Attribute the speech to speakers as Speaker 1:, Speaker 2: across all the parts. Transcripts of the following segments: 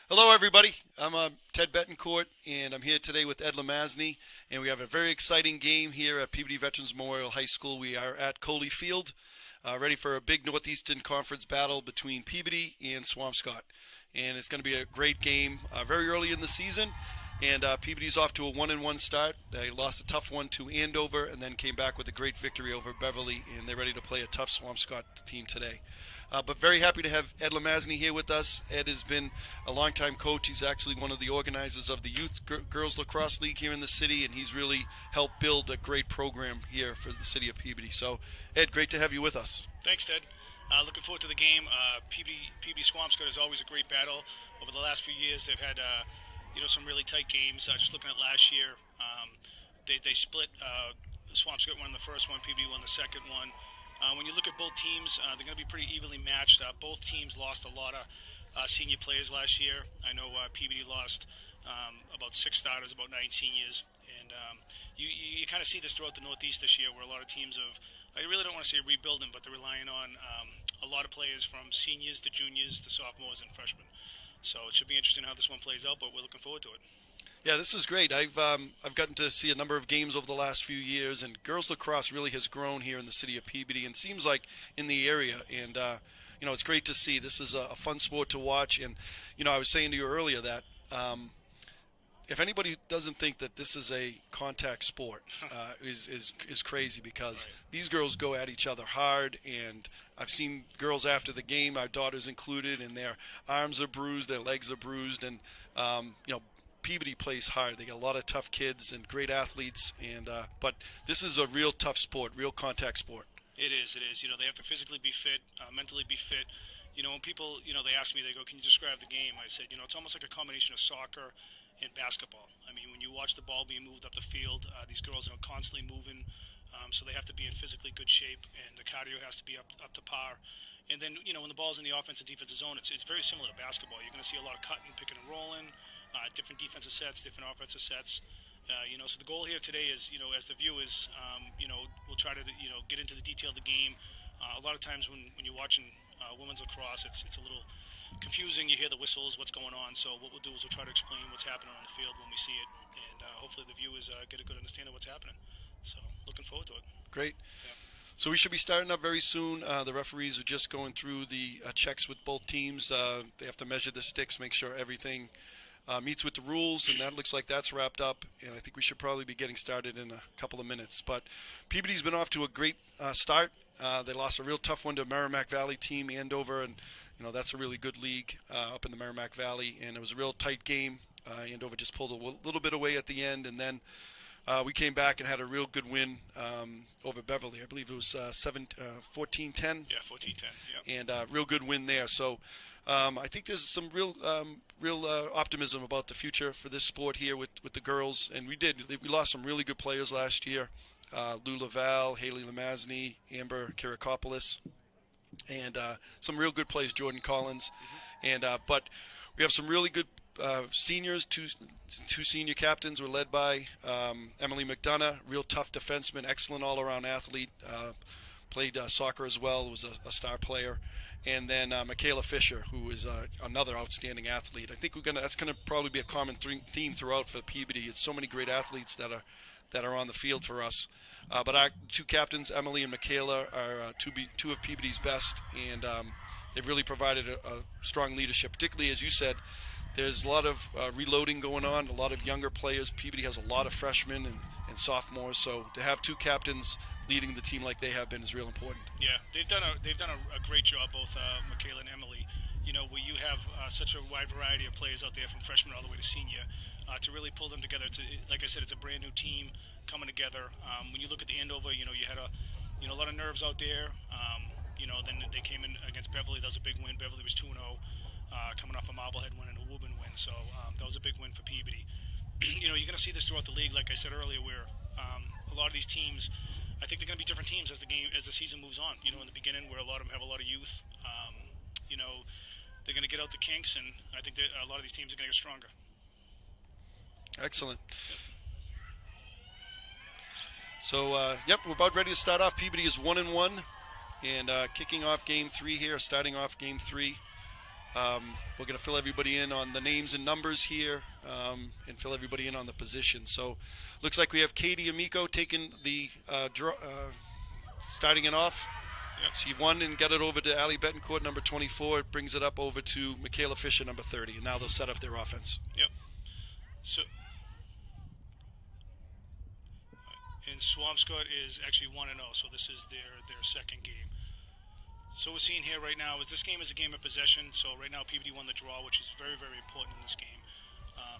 Speaker 1: Hello, everybody. I'm Ted Betancourt, and I'm here today with Ed Lemazny, and we have a very exciting game here at Peabody Veterans Memorial High School. We are at Coley Field, ready for a big Northeastern Conference battle between Peabody and Swampscott. And it's going to be a great game very early in the season, and Peabody's off to a 1-1 start. They lost a tough one to Andover and then came back with a great victory over Beverly, and they're ready to play a tough Swampscott team today. But very happy to have Ed Lemazny here with us. Ed has been a longtime coach. He's actually one of the organizers of the Youth Girls Lacrosse League here in the city, and he's really helped build a great program here for the city of Peabody. So, Ed, great to have you with us.
Speaker 2: Thanks, Ted. Looking forward to the game. Peabody Swampscott is always a great battle. Over the last few years, they've had some really tight games. Just looking at last year, they split. Swampscott won the first one, Peabody won the second one. When you look at both teams, they're going to be pretty evenly matched. Both teams lost a lot of senior players last year. I know Peabody lost about 6 starters, about 9 seniors. And you kind of see this throughout the Northeast this year, where a lot of teams have, I really don't want to say rebuilding, but they're relying on a lot of players from seniors to juniors to sophomores and freshmen. So it should be interesting how this one plays out, but we're looking forward to it.
Speaker 1: Yeah, this is great. I've gotten to see a number of games over the last few years, and girls lacrosse really has grown here in the city of Peabody, and seems like in the area. And it's great to see. This is a fun sport to watch. And I was saying to you earlier that if anybody doesn't think that this is a contact sport, is crazy, because these girls go at each other hard. And I've seen girls after the game, our daughters included, and their arms are bruised, their legs are bruised, and Peabody plays hard. They got a lot of tough kids and great athletes, and but this is a real tough sport, real contact sport.
Speaker 2: It is. They have to physically be fit, mentally be fit. When people, they ask me, they go, "Can you describe the game?" I said, it's almost like a combination of soccer and basketball. I mean, when you watch the ball being moved up the field, these girls are constantly moving, so they have to be in physically good shape, and the cardio has to be up to par. And then, when the ball's in the offensive and defensive zone, it's very similar to basketball. You're going to see a lot of cutting, picking and rolling, different defensive sets, different offensive sets. So the goal here today is, as the viewers, we'll try to, get into the detail of the game. A lot of times when you're watching women's lacrosse, it's a little confusing. You hear the whistles, what's going on. So what we'll do is we'll try to explain what's happening on the field when we see it, and hopefully the viewers get a good understanding of what's happening. So looking forward to it.
Speaker 1: Great.
Speaker 2: Yeah.
Speaker 1: So we should be starting up very soon. The referees are just going through the checks with both teams. They have to measure the sticks, make sure everything meets with the rules, and that looks like that's wrapped up. And I think we should probably be getting started in a couple of minutes. But Peabody's been off to a great start. They lost a real tough one to a Merrimack Valley team, Andover, and that's a really good league up in the Merrimack Valley. And it was a real tight game. Andover just pulled a little bit away at the end, and then we came back and had a real good win over Beverly. I believe it was 14-10.
Speaker 2: Yeah, 14-10. Yeah.
Speaker 1: And real good win there. So I think there's some real optimism about the future for this sport here with the girls. And we lost some really good players last year. Lou Laval, Haley Lemazny, Amber Kirakopoulos, and some real good players, Jordan Collins. Mm-hmm. And but we have some really good seniors. Two senior captains were led by Emily McDonough, real tough defenseman, excellent all-around athlete, played soccer as well, was a star player. And then Michaela Fisher, who is another outstanding athlete. I think that's gonna probably be a common theme throughout for Peabody. It's so many great athletes that are on the field for us. But our two captains, Emily and Michaela, are two of Peabody's best, and they've really provided a strong leadership, particularly, as you said. There's a lot of reloading going on, a lot of younger players. Peabody has a lot of freshmen and sophomores, so to have two captains leading the team like they have been is real important.
Speaker 2: Yeah, they've done a great job, both Michaela and Emily. Where you have such a wide variety of players out there from freshman all the way to senior, to really pull them together. Like I said, it's a brand new team coming together. When you look at the Andover, you had a lot of nerves out there. Then they came in against Beverly. That was a big win. Beverly was 2-0. Coming off a Marblehead win and a Woburn win, so that was a big win for Peabody. You're going to see this throughout the league, like I said earlier, where a lot of these teams, I think they're going to be different teams as the season moves on. In the beginning, where a lot of them have a lot of youth, they're going to get out the kinks, and I think that a lot of these teams are going to get stronger.
Speaker 1: Excellent. So, we're about ready to start off. Peabody is 1-1, and kicking off Game 3 here, starting off Game 3. We're going to fill everybody in on the names and numbers here, and fill everybody in on the position. So looks like we have Katie Amico taking the starting it off.
Speaker 2: Yep.
Speaker 1: She won and got it over to Allie Betancourt, number 24. It brings it up over to Michaela Fisher, number 30. And now they'll set up their offense.
Speaker 2: Yep. So, and Swampscott is actually 1-0, so this is their second game. So what we're seeing here right now is this game is a game of possession. So right now Peabody won the draw, which is very, very important in this game.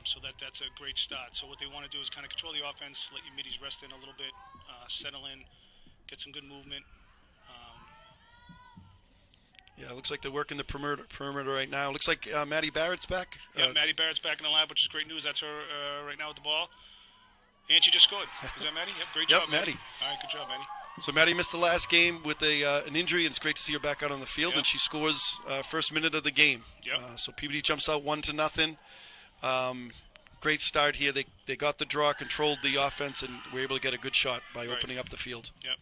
Speaker 2: So that's a great start. So what they want to do is kind of control the offense, let your middies rest in a little bit, settle in, get some good movement.
Speaker 1: Yeah, it looks like they're working the perimeter right now. Looks like Maddie Barrett's back.
Speaker 2: Yeah, Maddie Barrett's back in the lab, which is great news. That's her right now with the ball. And she just scored. Is that Maddie? Yep, great job,
Speaker 1: Maddie.
Speaker 2: All right, good job, Maddie.
Speaker 1: So Maddie missed the last game with an injury, and it's great to see her back out on the field.
Speaker 2: Yep.
Speaker 1: And she scores first minute of the game.
Speaker 2: Yep.
Speaker 1: So Peabody jumps out 1-0. Great start here. They got the draw, controlled the offense, and were able to get a good shot by opening up the field.
Speaker 2: Yep.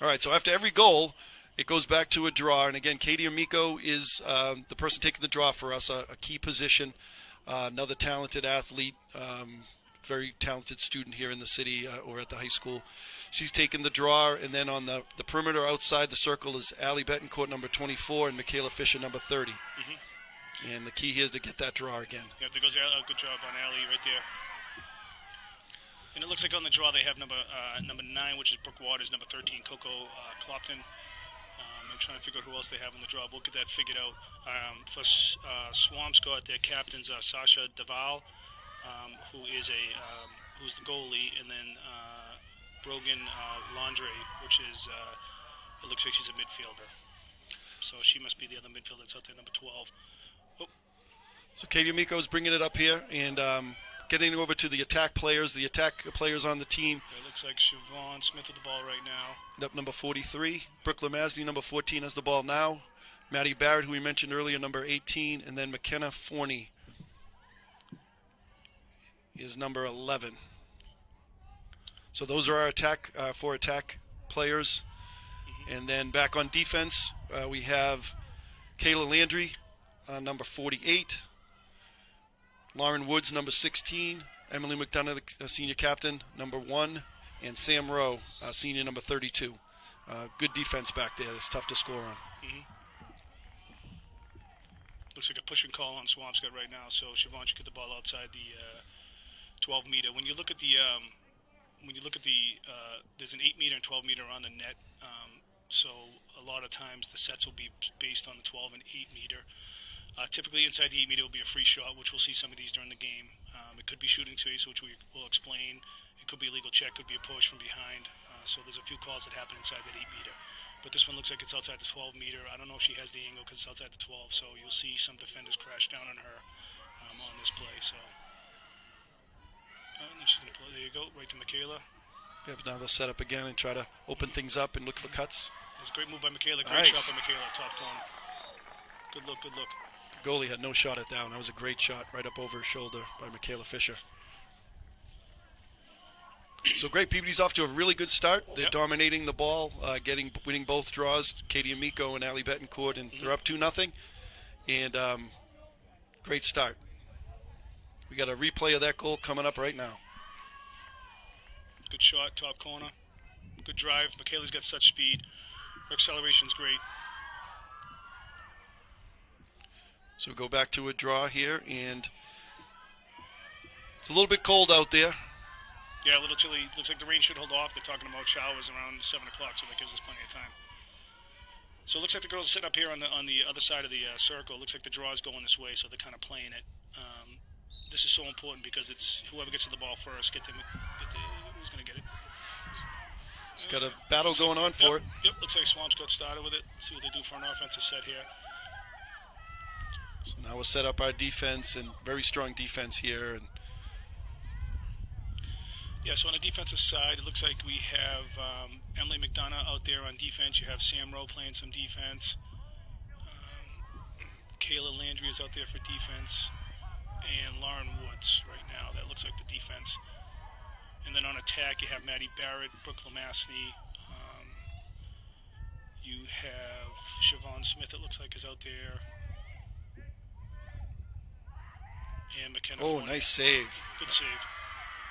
Speaker 1: All right, so after every goal, it goes back to a draw. And again, Katie Amico is the person taking the draw for us, a key position, another talented athlete, very talented student here in the city or at the high school. She's taken the draw, and then on the perimeter outside the circle is Allie Betancourt, number 24, and Michaela Fisher, number 30. Mm-hmm. And the key here is to get that draw again.
Speaker 2: Yeah, there goes good job on Allie right there. And it looks like on the draw they have number 9, which is Brooke Waters, number 13, Coco Clopton. I'm trying to figure out who else they have in the draw. We'll get that figured out. For Swampscott, their captains are Sasha Deval, who's the goalie, and then Brogan Landre, which is it looks like she's a midfielder. So she must be the other midfielder that's out there, number 12. Oh.
Speaker 1: So Katie Amico is bringing it up here and getting over to the attack players on the team.
Speaker 2: It looks like Siobhan Smith with the ball right now.
Speaker 1: Up number 43. Brooke Lamazny, number 14, has the ball now. Maddie Barrett, who we mentioned earlier, number 18. And then McKenna Forney is number 11. So those are our four attack players. Mm-hmm. And then back on defense, we have Kayla Landry, number 48. Lauren Woods, number 16. Emily McDonough, the senior captain, number 1. And Sam Rowe, senior, number 32. Good defense back there. It's tough to score on.
Speaker 2: Mm-hmm. Looks like a push and call on Swampscott right now. So Siobhan should get the ball outside the 12-meter. When you look at the there's an 8-meter and 12-meter on the net. So a lot of times the sets will be based on the 12 and 8-meter. Typically inside the 8-meter will be a free shot, which we'll see some of these during the game. It could be shooting space, which we will explain. It could be a legal check, could be a push from behind. So there's a few calls that happen inside that 8-meter. But this one looks like it's outside the 12-meter. I don't know if she has the angle because it's outside the 12, so you'll see some defenders crash down on her on this play. So and then she's going to play. There you go, right to Michaela.
Speaker 1: Yeah, but now they'll set up again and try to open things up and look for cuts.
Speaker 2: It's a great move by Michaela. Great shot by Michaela, top corner. Good look, good look.
Speaker 1: Goalie had no shot at that one. That was a great shot right up over her shoulder by Michaela Fisher. So great. Peabody's off to a really good start. They're dominating the ball, winning both draws. Katie Amico and Allie Betancourt, and they're up 2-0. And great start. We got a replay of that goal coming up right now.
Speaker 2: Good shot, top corner. Good drive. Michaela's got such speed. Her acceleration's great.
Speaker 1: So we go back to a draw here, and it's a little bit cold out there.
Speaker 2: Yeah, a little chilly. Looks like the rain should hold off. They're talking about showers around 7 o'clock, so that gives us plenty of time. So it looks like the girls are sitting up here on the other side of the circle. It looks like the draw is going this way, so they're kind of playing it. This is so important because it's whoever gets to the ball first, who's going to get it.
Speaker 1: It's got a battle going on for it.
Speaker 2: Yep, looks like Swampscott started with it. Let's see what they do for an offensive set here.
Speaker 1: So now we'll set up our defense, and very strong defense here. And
Speaker 2: yeah, so on the defensive side, it looks like we have Emily McDonough out there on defense. You have Sam Rowe playing some defense. Kayla Landry is out there for defense. And Lauren Woods right now. That looks like the defense. And then on attack, you have Maddie Barrett, Brooke Lamazny. You have Siobhan Smith, it looks like, is out there. And McKenna.
Speaker 1: Oh,
Speaker 2: Fournier.
Speaker 1: nice save.
Speaker 2: Good save.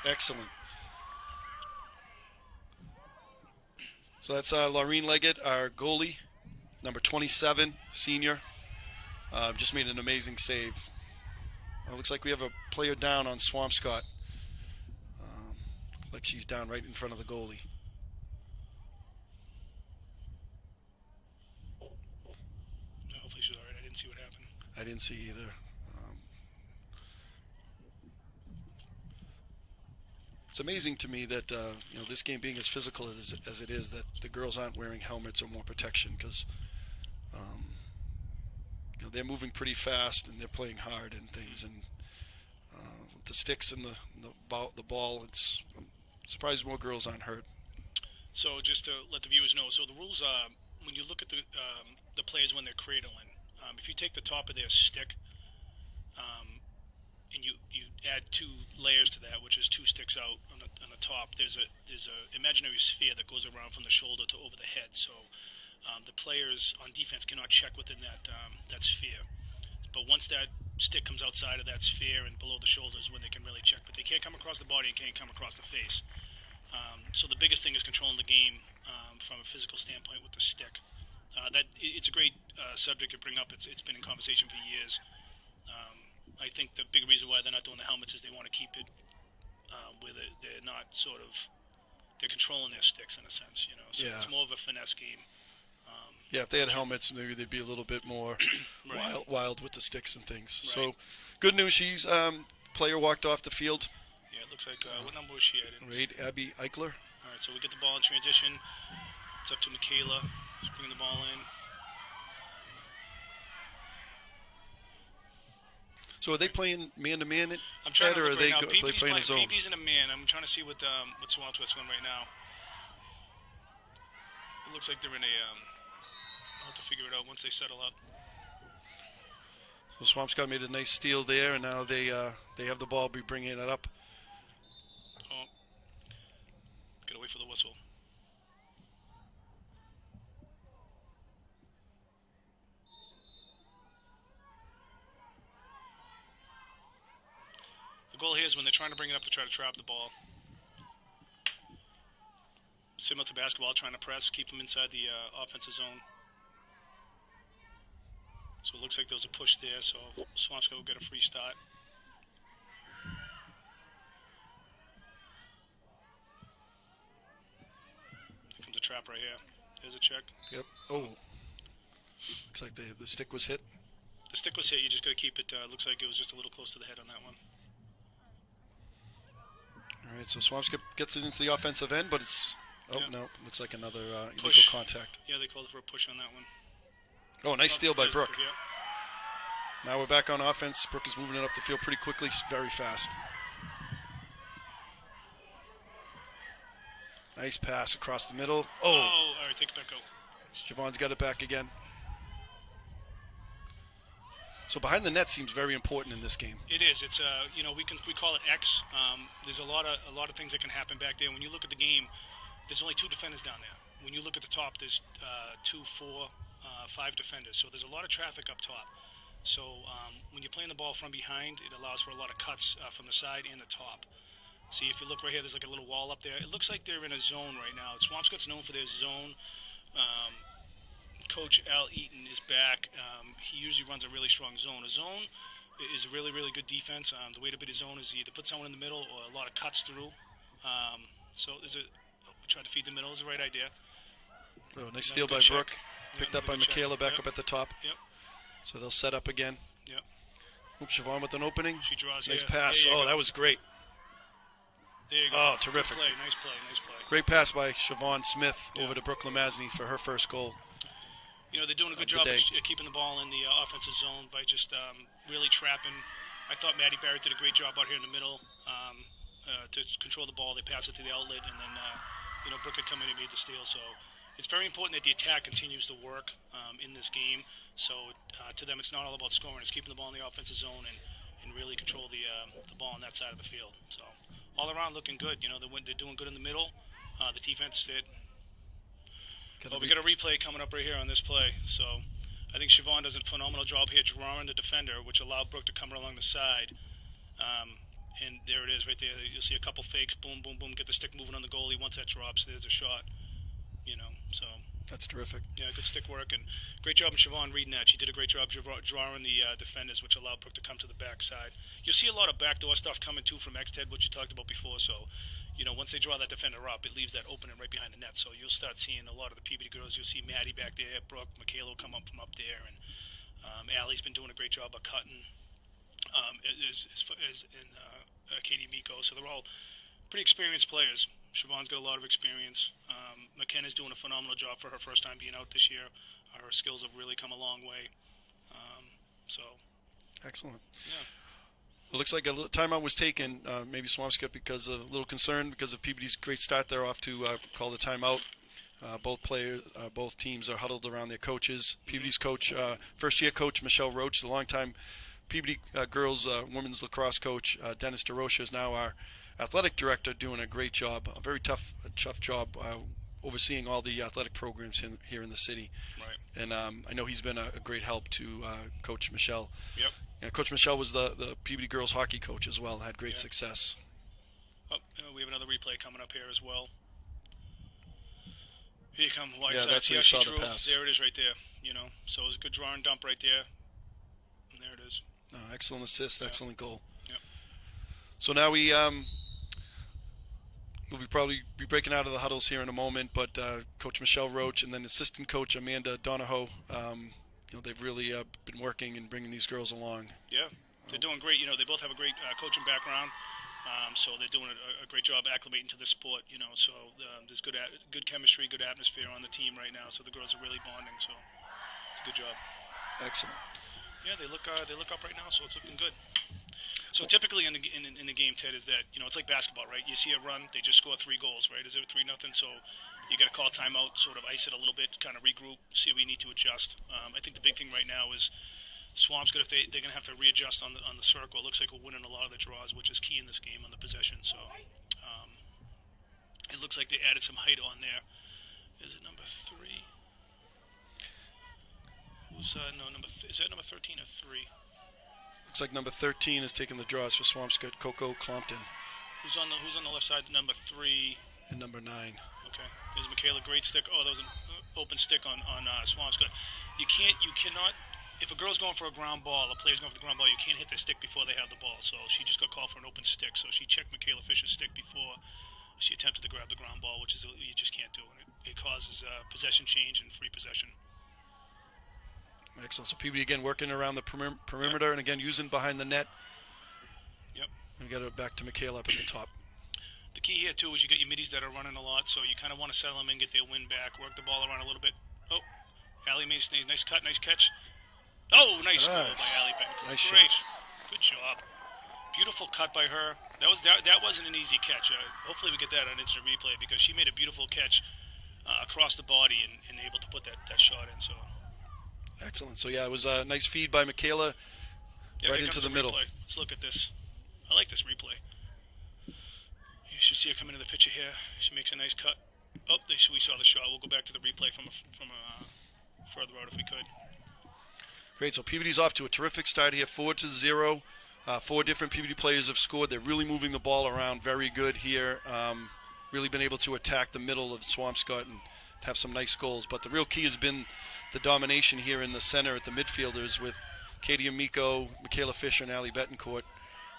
Speaker 1: Excellent. So that's Laureen Leggett, our goalie, number 27, senior. Just made an amazing save. Looks like we have a player down on Swampscott. Like she's down right in front of the goalie.
Speaker 2: Hopefully she's all right. I didn't see what happened.
Speaker 1: I didn't see either. It's amazing to me that this game being as physical as it is, that the girls aren't wearing helmets or more protection, because they're moving pretty fast and they're playing hard and things. And with the sticks and the ball, I'm surprised more girls aren't hurt.
Speaker 2: So just to let the viewers know, so the rules are, when you look at the players when they're cradling, if you take the top of their stick and you add 2 layers to that, which is 2 sticks out on the top, there's a imaginary sphere that goes around from the shoulder to over the head. So the players on defense cannot check within that sphere. But once that stick comes outside of that sphere and below the shoulders, when they can really check. But they can't come across the body and can't come across the face. So the biggest thing is controlling the game from a physical standpoint with the stick. It's a great subject to bring up. It's been in conversation for years. I think the big reason why they're not doing the helmets is they want to keep it where they're not they're controlling their sticks in a sense, So
Speaker 1: yeah.
Speaker 2: It's more of a finesse game.
Speaker 1: If they had helmets, maybe they'd be a little bit more
Speaker 2: right.
Speaker 1: wild with the sticks and things.
Speaker 2: Right.
Speaker 1: So, good news. She's player walked off the field.
Speaker 2: Yeah, it looks like what number was she at?
Speaker 1: Right, Abby Eichler.
Speaker 2: All right, so we get the ball in transition. It's up to Michaela. She's bringing the ball in.
Speaker 1: So are they playing man-to-man
Speaker 2: I'm trying
Speaker 1: or
Speaker 2: to
Speaker 1: are
Speaker 2: look
Speaker 1: they
Speaker 2: right now.
Speaker 1: playing a zone?
Speaker 2: Peabody's in a man. I'm trying to see what Swampscott's going right now. It looks like they're in a. I'll have to figure it out once they settle up.
Speaker 1: So Swampscott made a nice steal there, and now they have the ball. Be bringing it up.
Speaker 2: Oh, gotta wait for the whistle. The goal here is when they're trying to bring it up to try to trap the ball. Similar to basketball, trying to press, keep them inside the offensive zone. So it looks like there was a push there, so Swampscott will get a free start. Here comes a trap right here. There's a check.
Speaker 1: Yep. Oh. Looks like the stick was hit.
Speaker 2: The stick was hit. You just got to keep it. Looks like it was just a little close to the head on that one.
Speaker 1: All right, so Swampscott gets it into the offensive end, but it's... Oh,
Speaker 2: yeah.
Speaker 1: no. Looks like another illegal
Speaker 2: Push.
Speaker 1: contact.
Speaker 2: Yeah, they called for a push on that one.
Speaker 1: Oh, nice steal by Brooke.
Speaker 2: Yeah.
Speaker 1: Now we're back on offense. Brooke is moving it up the field pretty quickly. She's very fast. Nice pass across the middle. Oh,
Speaker 2: all right, take it back out.
Speaker 1: Siobhan's got it back again. So behind the net seems very important in this game.
Speaker 2: It is. It's we call it X. There's a lot of things that can happen back there. When you look at the game, there's only 2 defenders down there. When you look at the top, there's 2, 4, 5 defenders. So there's a lot of traffic up top. So when you're playing the ball from behind, it allows for a lot of cuts from the side and the top. See, if you look right here, there's like a little wall up there. It looks like they're in a zone right now. Swampscott's known for their zone. Coach Al Eaton is back. He usually runs a really strong zone. A zone is a really, really good defense. The way to beat a zone is either put someone in the middle or a lot of cuts through. So we tried to feed the middle. Is the right idea.
Speaker 1: Oh, nice steal by
Speaker 2: check.
Speaker 1: Brooke. Picked up by Michaela back up at the top.
Speaker 2: Yep.
Speaker 1: So they'll set up again.
Speaker 2: Yep.
Speaker 1: Oops, Siobhan with an opening.
Speaker 2: She draws.
Speaker 1: Nice
Speaker 2: here.
Speaker 1: pass. Oh, that was great.
Speaker 2: There you go.
Speaker 1: Oh, terrific.
Speaker 2: Good play. Nice play. Nice play.
Speaker 1: Great pass by Siobhan Smith over to Brooke Lamazny for her first goal.
Speaker 2: They're doing a good job of keeping the ball in the offensive zone by just really trapping. I thought Maddie Barrett did a great job out here in the middle to control the ball. They pass it to the outlet, and then Brooke had come in and made the steal. So it's very important that the attack continues to work in this game. So to them, it's not all about scoring. It's keeping the ball in the offensive zone and really control the ball on that side of the field. So all around looking good. They're doing good in the middle. The defense did. Well, we got a replay coming up right here on this play. So I think Siobhan does a phenomenal job here drawing the defender, which allowed Brooke to come along the side. And there it is right there. You'll see a couple fakes. Boom, boom, boom. Get the stick moving on the goalie. Once that drops, there's a shot. So.
Speaker 1: That's terrific.
Speaker 2: Yeah, good stick work. And great job in Siobhan reading that. She did a great job drawing the defenders, which allowed Brooke to come to the backside. You'll see a lot of backdoor stuff coming, too, from X-Ted, which you talked about before. So, once they draw that defender up, it leaves that opening right behind the net. So you'll start seeing a lot of the Peabody girls. You'll see Maddie back there, Brooke, Michaela will come up from up there. And Allie's been doing a great job of cutting, Katie Miko. So they're all pretty experienced players. Siobhan's got a lot of experience. McKenna's doing a phenomenal job for her first time being out this year. Her skills have really come a long way.
Speaker 1: Excellent.
Speaker 2: Yeah.
Speaker 1: It looks like a little timeout was taken, maybe Swampscott because of a little concern because of Peabody's great start. They're off to call the timeout. Both teams are huddled around their coaches. Peabody's coach, first-year coach Michelle Roach, the longtime Peabody girls women's lacrosse coach Dennis DeRocha is now our athletic director, doing a great job, a very tough job overseeing all the athletic programs here in the city.
Speaker 2: Right.
Speaker 1: And I know he's been a great help to Coach Michelle.
Speaker 2: Yep.
Speaker 1: Coach Michelle was the Peabody girls hockey coach as well, had great success.
Speaker 2: Oh, we have another replay coming up here as well. Here you come, wide
Speaker 1: yeah,
Speaker 2: side.
Speaker 1: that's where you saw the pass.
Speaker 2: There it is right there, So it was a good draw and dump right there. And there it is.
Speaker 1: Excellent assist, excellent goal.
Speaker 2: Yep.
Speaker 1: So now we'll probably be breaking out of the huddles here in a moment, but Coach Michelle Roach and then assistant coach Amanda Donahoe, they've really been working and bringing these girls along.
Speaker 2: Yeah, they're doing great. They both have a great coaching background, so they're doing a great job acclimating to the sport. So there's good chemistry, good atmosphere on the team right now. So the girls are really bonding. So it's a good job.
Speaker 1: Excellent.
Speaker 2: Yeah, they look up right now, so it's looking good. So typically in the game, Ted, is that it's like basketball, right? You see a run, they just score 3 goals, right? Is it 3-0? So you got to call timeout, sort of ice it a little bit, kind of regroup, see if we need to adjust. I think the big thing right now is Swampscott, if they're going to have to readjust on the circle. It looks like we're winning a lot of the draws, which is key in this game on the possession. So it looks like they added some height on there. Is it number 3? Is that number 13 or 3?
Speaker 1: Looks like number 13 is taking the draws for Swampscott, Coco Clompton.
Speaker 2: Who's on the left side? Number 3
Speaker 1: and number 9.
Speaker 2: Okay, there's Michaela. Great stick. Oh, that was an open stick on Swampscott. You cannot. If a girl's going for a ground ball, a player's going for the ground ball, you can't hit their stick before they have the ball. So she just got called for an open stick. So she checked Michaela Fisher's stick before she attempted to grab the ground ball, which is you just can't do, and it causes possession change and free possession.
Speaker 1: Excellent. So Peabody again working around the perimeter, and again using behind the net.
Speaker 2: Yep.
Speaker 1: And get it back to Michaela up at the top.
Speaker 2: The key here too is you got your middies that are running a lot, so you kind of want to settle them in, get their wind back, work the ball around a little bit. Oh, Allie made a nice cut, nice catch. Oh, nice goal by Allie Beck.
Speaker 1: Nice
Speaker 2: Great,
Speaker 1: shot.
Speaker 2: Good job. Beautiful cut by her. That wasn't an easy catch. Hopefully we get that on instant replay because she made a beautiful catch across the body and able to put that shot in. So.
Speaker 1: Excellent. So, yeah, it was a nice feed by Michaela right into the middle.
Speaker 2: Replay. Let's look at this. I like this replay. You should see her come into the picture here. She makes a nice cut. Oh, we saw the shot. We'll go back to the replay from further out if we could.
Speaker 1: Great. So Peabody's off to a terrific start here, 4-0. 4 different Peabody players have scored. They're really moving the ball around very good here. Really been able to attack the middle of Swampscott and have some nice goals. But the real key has been the domination here in the center at the midfielders with Katie Amico, Michaela Fisher, and Allie Betancourt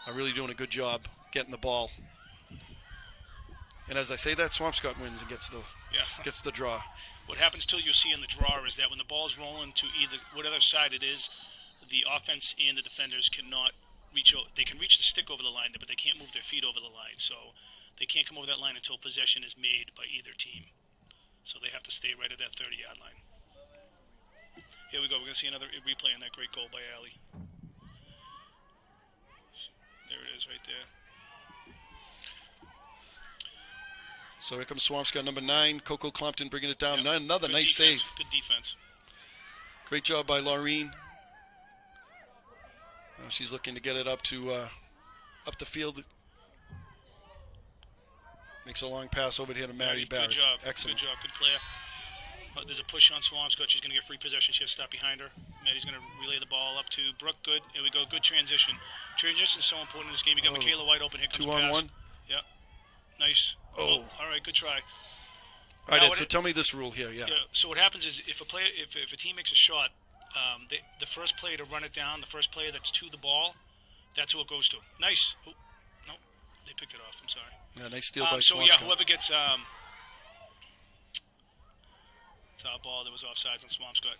Speaker 1: are really doing a good job getting the ball. And as I say that, Swampscott wins and gets the draw.
Speaker 2: What happens till you see in the draw is that when the ball's rolling to either whatever side it is, the offense and the defenders cannot reach. They can reach the stick over the line, but they can't move their feet over the line. So they can't come over that line until possession is made by either team. So they have to stay right at that 30-yard line. Here we go. We're going to see another replay on that great goal by Allie. There it is right there.
Speaker 1: So here comes Swampscott, number 9, Coco Clompton bringing it down.
Speaker 2: Yep.
Speaker 1: Another
Speaker 2: Good
Speaker 1: nice
Speaker 2: defense.
Speaker 1: save.
Speaker 2: Good defense.
Speaker 1: Great job by Laureen. She's looking to get it up the field. Makes a long pass over here to Maddie Barrett.
Speaker 2: Good job.
Speaker 1: Excellent.
Speaker 2: Good job. Good player. There's a push on Swampscott. She's going to get free possession. She has to stop behind her. Maddie's going to relay the ball up to Brooke. Good. Here we go. Good transition. Transition is so important in this game. You got Michaela wide open. Here comes
Speaker 1: 2-on-1.
Speaker 2: Yeah. Nice.
Speaker 1: Oh.
Speaker 2: All right. Good try.
Speaker 1: All right, Ed, so tell me this rule here. Yeah.
Speaker 2: So what happens is if a team makes a shot, the first player to run it down, the first player that's to the ball, that's who it goes to. Nice. Oh, no, they picked it off. I'm sorry.
Speaker 1: Yeah, nice steal by
Speaker 2: So
Speaker 1: Swampscott.
Speaker 2: whoever gets top ball, there was offsides on Swampscott.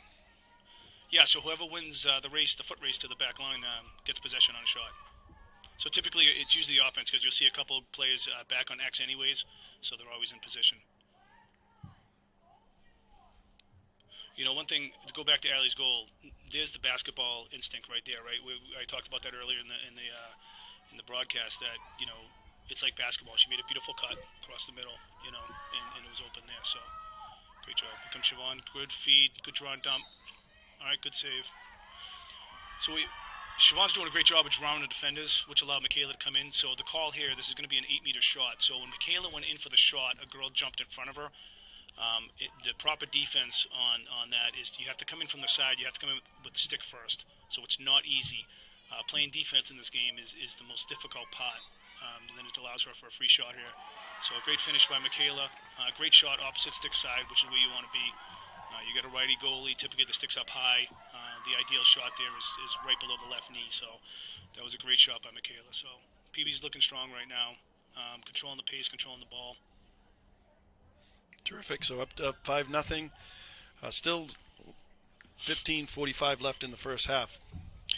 Speaker 2: Yeah, so whoever wins the race, the foot race to the back line, gets possession on a shot. So typically it's usually the offense because you'll see a couple of players back on X anyways, so they're always in position. You know, one thing, to go back to Allie's goal, there's the basketball instinct right there, right? I talked about that earlier in the broadcast that, you know, it's like basketball. She made a beautiful cut across the middle, you know, and it was open there. So, great job. Here comes Siobhan. Good feed. Good draw and dump. All right, good save. So Siobhan's doing a great job of drawing the defenders, which allowed Michaela to come in. So the call here, this is going to be an 8-meter shot. So when Michaela went in for the shot, a girl jumped in front of her. The proper defense on that is you have to come in from the side. You have to come in with the stick first. So it's not easy. Playing defense in this game is the most difficult part. And then it allows her for a free shot here. So a great finish by Michaela. Great shot opposite stick side, which is where you want to be. You got a righty goalie. Typically the stick's up high. The ideal shot there is right below the left knee. So that was a great shot by Michaela. So Peabody's looking strong right now. Controlling the pace, controlling the ball.
Speaker 1: Terrific. So up 5-0. Still 15:45 left in the first half.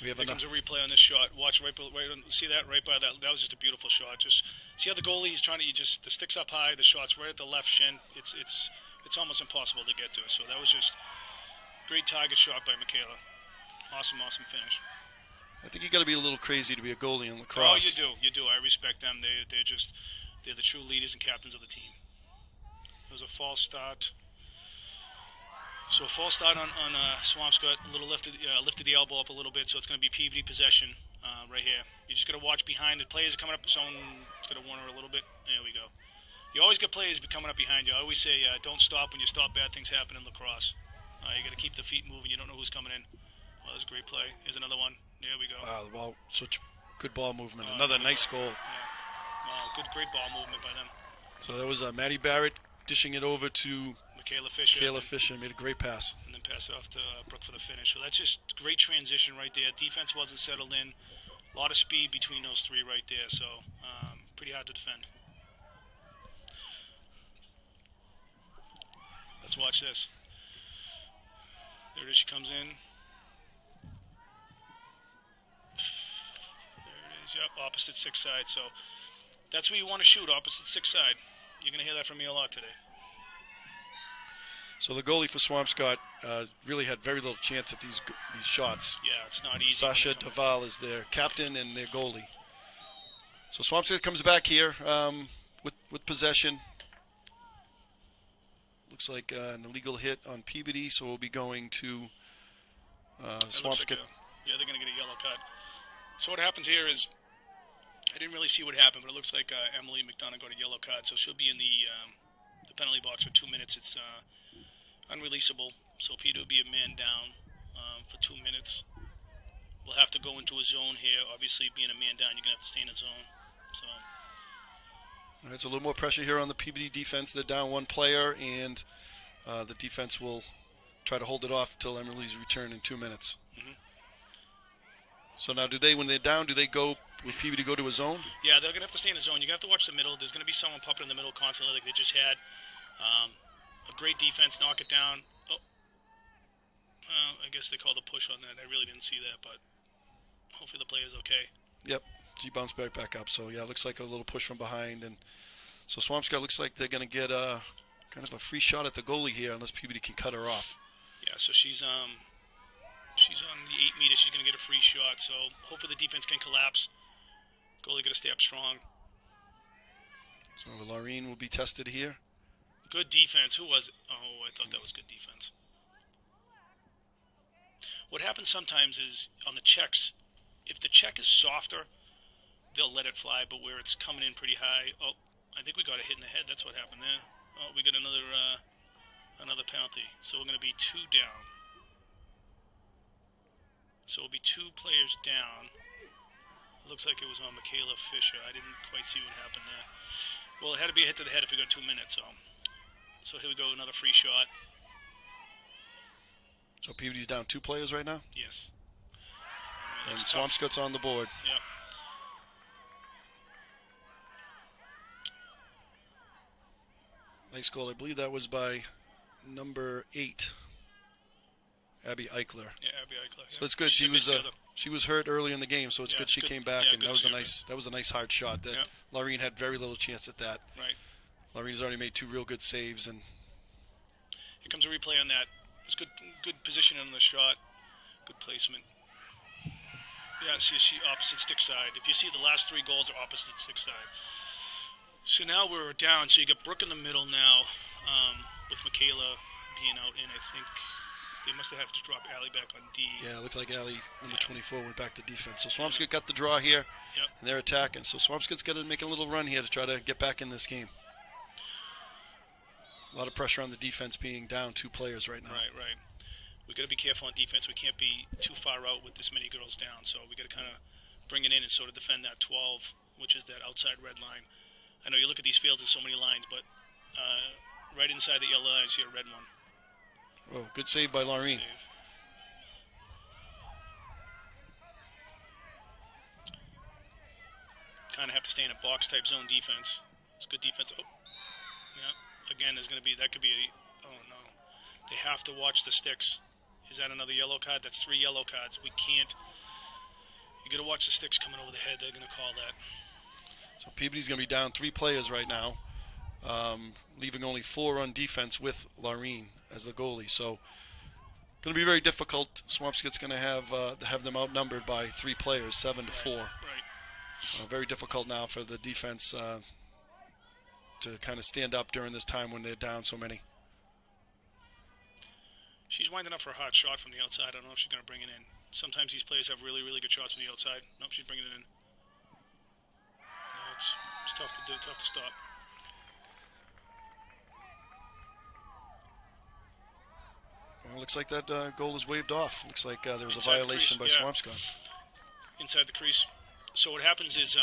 Speaker 1: We have
Speaker 2: Here comes a replay on this shot. Watch right on. See that right by that. That was just a beautiful shot. Just see how the goalie is trying to. The stick's up high. The shot's right at the left shin. It's almost impossible to get to. So that was just great target shot by Michaela. Awesome finish.
Speaker 1: I think you got to be a little crazy to be a goalie in lacrosse.
Speaker 2: Oh, you do. I respect them. They're the true leaders and captains of the team. It was a false start. So a false start on Swampscott. A little lifted the elbow up a little bit, so it's going to be Peabody possession right here. You just got to watch behind. The players are coming up. Someone's going to warn her a little bit. There we go. You always get players coming up behind you. I always say, don't stop. When you stop, bad things happen in lacrosse. You got to keep the feet moving. You don't know who's coming in. Well, that was a great play. Here's another one. There we go.
Speaker 1: Wow, the ball, such good ball movement. Another nice goal.
Speaker 2: Yeah. Wow, great ball movement by them.
Speaker 1: So that was Maddie Barrett dishing it over to
Speaker 2: Michaela Fisher.
Speaker 1: Made a great pass.
Speaker 2: And then pass it off to Brooke for the finish. So that's just great transition right there. Defense wasn't settled in. A lot of speed between those three right there. So pretty hard to defend. Let's watch this. There it is. She comes in. There it is. Yep, opposite six side. So that's where you want to shoot, opposite six side. You're going to hear that from me a lot today.
Speaker 1: So the goalie for Swampscott really had very little chance at these shots.
Speaker 2: Yeah, it's not easy.
Speaker 1: Sasha Duval is their captain and their goalie. So Swampscott comes back here with possession. Looks like an illegal hit on Peabody, so we'll be going to Swampscott.
Speaker 2: They're going to get a yellow card. So what happens here is, I didn't really see what happened, but it looks like Emily McDonough got a yellow card, so she'll be in the penalty box for 2 minutes. It's unreleasable, so Peter will be a man down for 2 minutes. We'll have to go into a zone here. Obviously, being a man down, you're going to have to stay in a zone. So
Speaker 1: there's a little more pressure here on the Peabody defense. They're down one player, and the defense will try to hold it off until Emily's return in 2 minutes.
Speaker 2: Mm-hmm.
Speaker 1: So now, when they're down, do they go with Peabody go to a zone?
Speaker 2: Yeah, they're going to have to stay in a zone. You're going to have to watch the middle. There's going to be someone popping in the middle constantly like they just had. A great defense, knock it down. I guess they called a push on that. I really didn't see that, but hopefully the play is okay.
Speaker 1: Yep, she bounced back up. So, yeah, it looks like a little push from behind. And so Swampscott looks like they're going to get kind of a free shot at the goalie here unless Peabody can cut her off.
Speaker 2: Yeah, so she's on the 8 meter. She's going to get a free shot. So hopefully the defense can collapse. Goalie got to stay up strong.
Speaker 1: So Laureen will be tested here.
Speaker 2: Good defense. Who was it? Oh, I thought that was good defense. What happens sometimes is on the checks, if the check is softer, they'll let it fly, but where it's coming in pretty high, I think we got a hit in the head. That's what happened there. Oh, we got another Another penalty. So we're going to be 2 down. So we'll be 2 players down. Looks like it was on Michaela Fisher. I didn't quite see what happened there. Well, it had to be a hit to the head if we got 2 minutes. So here we go, another free shot.
Speaker 1: So Peabody's down 2 players right now?
Speaker 2: Yes.
Speaker 1: And Swampscott's on the board.
Speaker 2: Yep.
Speaker 1: Nice goal. I believe that was by number 8, Abby Eichler.
Speaker 2: Yeah, Abby Eichler.
Speaker 1: So it's good. She was hurt early in the game, so it's good she came back, and that was a nice hard shot. That Laureen had very little chance at that.
Speaker 2: Right.
Speaker 1: Laureen's already made 2 real good saves, and
Speaker 2: here comes a replay on that. It's good position on the shot, good placement. Yeah, see opposite stick side. If you see the last 3 goals are opposite stick side. So now we're down. So you got Brooke in the middle now, with Michaela being out, and I think they must have to drop Allie back on D.
Speaker 1: Yeah, it looked like Allie, number 24, went back to defense. So Swampscott got the draw here, and they're attacking. So Swampscott's got to make a little run here to try to get back in this game. A lot of pressure on the defense being down 2 players right now.
Speaker 2: Right. We got to be careful on defense. We can't be too far out with this many girls down. So we got to kind of bring it in and sort of defend that 12, which is that outside red line. I know you look at these fields, there's so many lines, but right inside the yellow line, you see a red one.
Speaker 1: Oh, good save by Laureen.
Speaker 2: Kind of have to stay in a box-type zone defense. It's good defense. Oh, yeah. Again, there's going to be, that could be a, oh no. They have to watch the sticks. Is that another yellow card? That's 3 yellow cards. We can't, you got to watch the sticks coming over the head. They're going to call that.
Speaker 1: So Peabody's going to be down 3 players right now, leaving only 4 on defense with Laureen as the goalie. So going to be very difficult. Swampscott's going to have them outnumbered by 3 players, 7-4.
Speaker 2: Right.
Speaker 1: Very difficult now for the defense to kind of stand up during this time when they're down so many.
Speaker 2: She's winding up for a hot shot from the outside. I don't know if she's going to bring it in. Sometimes these players have really, really good shots from the outside. Nope, she's bringing it in. It's tough to do, tough to stop.
Speaker 1: Well, looks like that goal is waved off. Looks like there was
Speaker 2: Inside
Speaker 1: a violation by Swampscott.
Speaker 2: Inside the crease. So what happens is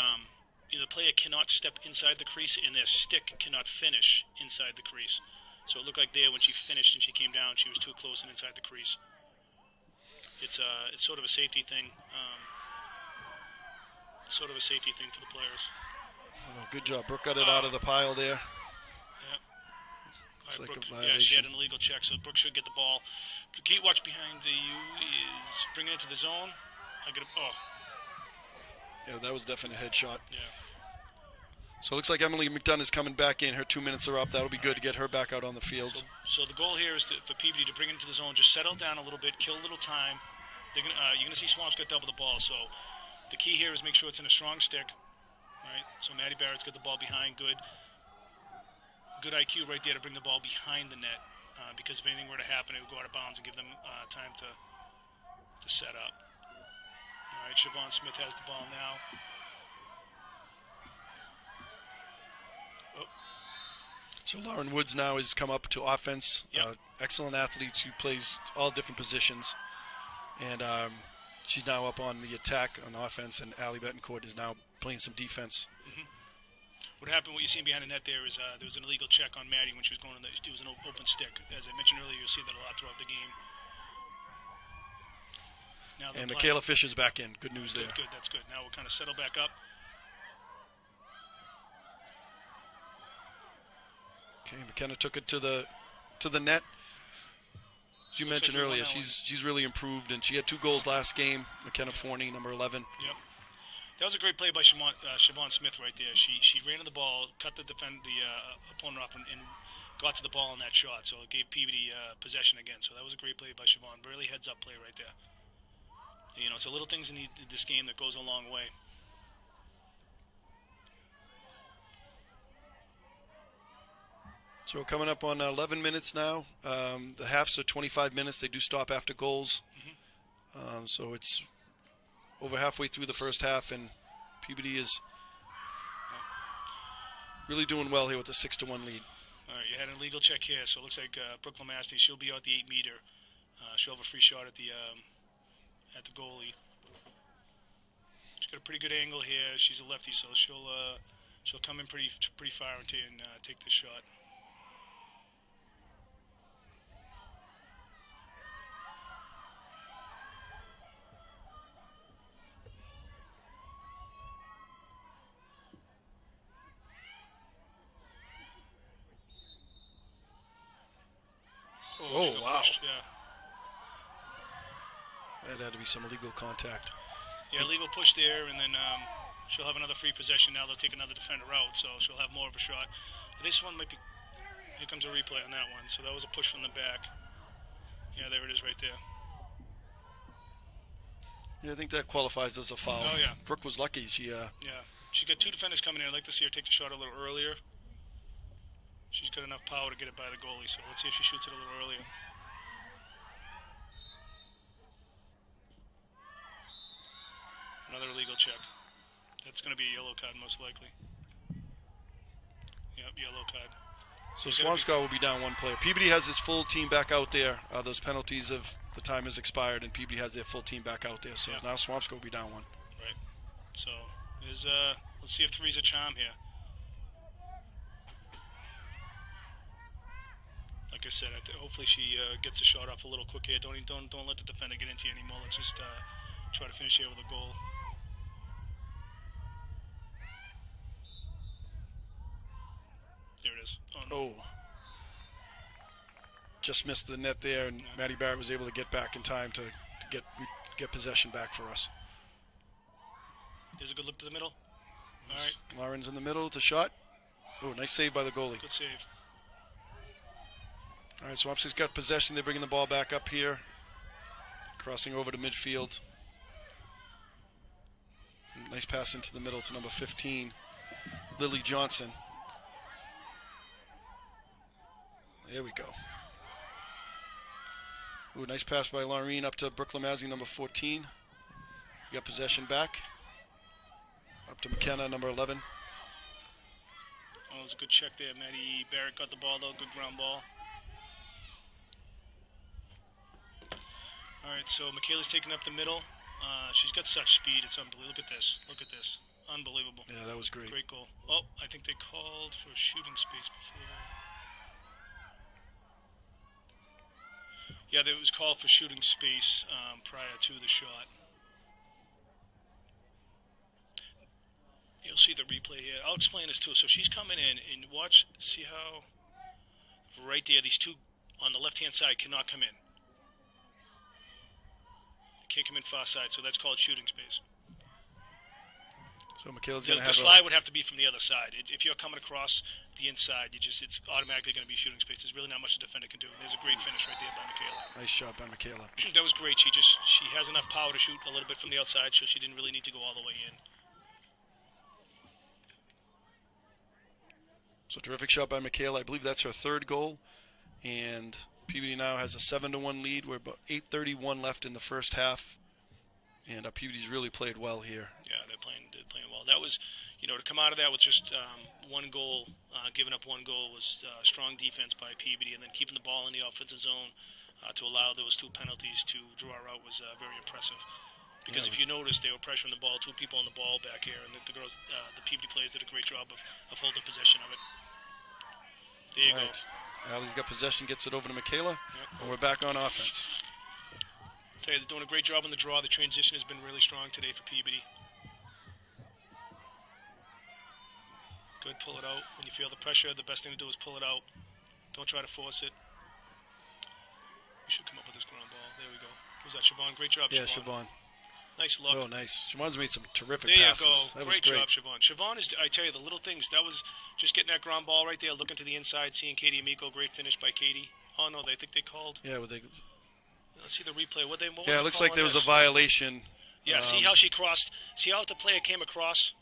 Speaker 2: the player cannot step inside the crease and their stick cannot finish inside the crease. So it looked like there when she finished and she came down, she was too close and inside the crease. It's sort of a safety thing. Sort of a safety thing for the players.
Speaker 1: Oh, good job. Brooke got it out of the pile there.
Speaker 2: Yeah.
Speaker 1: Looks like
Speaker 2: Brooke,
Speaker 1: a violation.
Speaker 2: she had an illegal check, so Brooke should get the ball. The key watch behind you is bringing it to the zone.
Speaker 1: Yeah, that was definitely a headshot.
Speaker 2: Yeah.
Speaker 1: So it looks like Emily McDonough is coming back in. Her 2 minutes are up. That'll be good to get her back out on the field.
Speaker 2: So the goal here is for Peabody to bring it into the zone, just settle down a little bit, kill a little time. You're going to see Swampscott double the ball. So the key here is make sure it's in a strong stick. Right? So Maddie Barrett's got the ball behind. Good IQ right there to bring the ball behind the net. Because if anything were to happen, it would go out of bounds and give them time to set up. All right, Siobhan Smith has the ball now. Oh.
Speaker 1: So Lauren Woods now has come up to offense.
Speaker 2: Yep.
Speaker 1: Excellent athlete who plays all different positions. And she's now up on the attack on offense, and Allie Betancourt is now playing some defense.
Speaker 2: Mm-hmm. What happened, what you're seeing behind the net there is there was an illegal check on Maddie when she was going it was an open stick. As I mentioned earlier, you'll see that a lot throughout the game. Now
Speaker 1: and Michaela Fisher's back in. Good news there.
Speaker 2: Good, that's good. Now we'll kind of settle back up.
Speaker 1: Okay, McKenna took it to the net. As you mentioned earlier, she's really improved, and she had 2 goals last game. McKenna Forney, number 11.
Speaker 2: Yep. That was a great play by Siobhan Smith right there. She ran to the ball, cut the opponent off, and got to the ball on that shot. So it gave Peabody possession again. So that was a great play by Siobhan. Really heads-up play right there. You know, it's the little things in this game that goes a long way.
Speaker 1: So we're coming up on 11 minutes now. The halves are 25 minutes. They do stop after goals.
Speaker 2: Mm-hmm.
Speaker 1: So it's over halfway through the first half, and Peabody is really doing well here with a 6-1 lead.
Speaker 2: All right, you Had an illegal check here, so it looks like Brooke Lamasti, she'll be out the 8-meter. She'll have a free shot at the goalie. She's got a pretty good angle here. She's a lefty, so she'll come in pretty far and take this shot.
Speaker 1: Oh, wow.
Speaker 2: Yeah.
Speaker 1: That had to be some illegal contact.
Speaker 2: Yeah, legal push there, and then she'll have another free possession. Now they'll take another defender out, so she'll have more of a shot. This one might be... Here comes a replay on that one. So that was a push from the back. Yeah, there it is right there.
Speaker 1: Yeah, I think that qualifies as a foul.
Speaker 2: Oh, yeah.
Speaker 1: Brooke was lucky.
Speaker 2: Yeah. She got two defenders coming in. I'd like to see her take the shot a little earlier. She's got enough power to get it by the goalie, so let's see if she shoots it a little earlier. Another illegal check. That's going to be a yellow card, most likely. Yep, yellow card.
Speaker 1: So Swampscott will be down one player. Peabody has his full team back out there. Those penalties of the time has expired, and Peabody has their full team back out there. So now Swampscott will be down one.
Speaker 2: Right. So let's see if three's a charm here. Like I said, hopefully she gets a shot off a little quick here. Don't let the defender get into you anymore. Let's just try to finish here with a goal. There it is. Oh, no.
Speaker 1: Just missed the net there, and Maddie Barrett was able to get back in time to get possession back for us.
Speaker 2: Here's a good look to the middle. All right.
Speaker 1: Lauren's in the middle to shot. Oh, nice save by the goalie.
Speaker 2: Good save.
Speaker 1: All right, Swampscott's got possession. They're bringing the ball back up here. Crossing over to midfield. Nice pass into the middle to number 15, Lily Johnson. There we go. Ooh, nice pass by Laureen up to Brooke Lamazzi, number 14. We got possession back. Up to McKenna, number 11.
Speaker 2: Oh, it was a good check there. Maddie Barrett got the ball, though. Good ground ball. All right, so Michaela's taking up the middle. She's got such speed. It's unbelievable. Look at this. Look at this. Unbelievable.
Speaker 1: Yeah, that was great.
Speaker 2: Great goal. Oh, I think they called for shooting space before. Yeah, there was called for shooting space prior to the shot. You'll see the replay here. I'll explain this too. So she's coming in, and watch, see how right there, these two on the left-hand side cannot come in. Can't come in far side, so that's called shooting space.
Speaker 1: So Michaela's going to have
Speaker 2: the slide would have to be from the other side. If you're coming across the inside, it's automatically going to be shooting space. There's really not much the defender can do. There's a great finish right there by Michaela.
Speaker 1: Nice shot by Michaela.
Speaker 2: That was great. She has enough power to shoot a little bit from the outside, so she didn't really need to go all the way in.
Speaker 1: So terrific shot by Michaela. I believe that's her third goal, and Peabody now has a 7-1 lead. We're about 8:31 left in the first half, and Peabody's really played well here.
Speaker 2: Yeah, they're playing well. That was, to come out of that with just one goal, giving up one goal was strong defense by Peabody, and then keeping the ball in the offensive zone to allow those two penalties to draw out was very impressive. Because if you notice, they were pressuring the ball, two people on the ball back here, and the girls, the Peabody players did a great job of holding possession of it. There you go.
Speaker 1: Allie's got possession, gets it over to Michaela, and we're back on offense.
Speaker 2: Tell you, they're doing a great job on the draw. The transition has been really strong today for Peabody. Good, pull it out. When you feel the pressure, the best thing to do is pull it out. Don't try to force it. We should come up with this ground ball. There we go. Who's that, Siobhan? Great job, Siobhan.
Speaker 1: Yeah, Siobhan.
Speaker 2: Nice look.
Speaker 1: Oh, nice. Siobhan's made some terrific
Speaker 2: passes.
Speaker 1: passes.
Speaker 2: There you go.
Speaker 1: That
Speaker 2: Great
Speaker 1: was great
Speaker 2: job, Siobhan. Siobhan is, I tell you, the little things. That was just getting that ground ball right there, looking to the inside, seeing Katie Amico. Great finish by Katie. Oh, no, I think they called.
Speaker 1: Yeah,
Speaker 2: let's see the replay. What
Speaker 1: it looks like there was a violation.
Speaker 2: Yeah, see how she crossed. See how the player came across.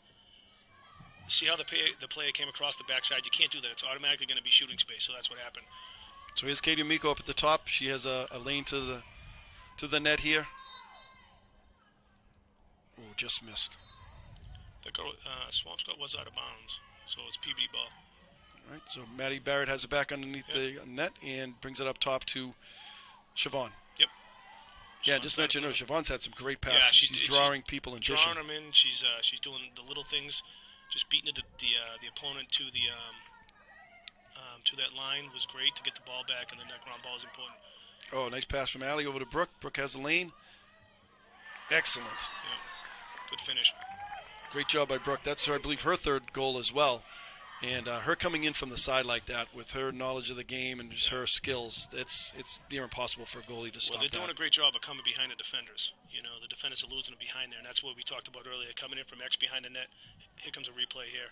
Speaker 2: See how the player came across the backside. You can't do that. It's automatically going to be shooting space, so that's what happened.
Speaker 1: So here's Katie Amico up at the top. She has a lane to the net here. Oh, just missed.
Speaker 2: The girl, Swampscott was out of bounds, so it's Peabody ball.
Speaker 1: All right, so Maddie Barrett has it back underneath the net and brings it up top to Siobhan.
Speaker 2: Yep.
Speaker 1: Yeah, just mention her. Siobhan's had some great passes. She's drawing people and
Speaker 2: drawing them in. She's doing the little things, just beating the opponent to that line was great to get the ball back, and then that ground ball is important.
Speaker 1: Oh, nice pass from Allie over to Brooke. Brooke has the lane. Excellent.
Speaker 2: Yeah. Good finish.
Speaker 1: Great job by Brooke. That's, I believe, her third goal as well. And her coming in from the side like that with her knowledge of the game and just her skills, it's near impossible for a goalie to stop that.
Speaker 2: Well, they're doing a great job of coming behind the defenders. You know, the defenders are losing them behind there, and that's what we talked about earlier. Coming in from X behind the net. Here comes a replay here.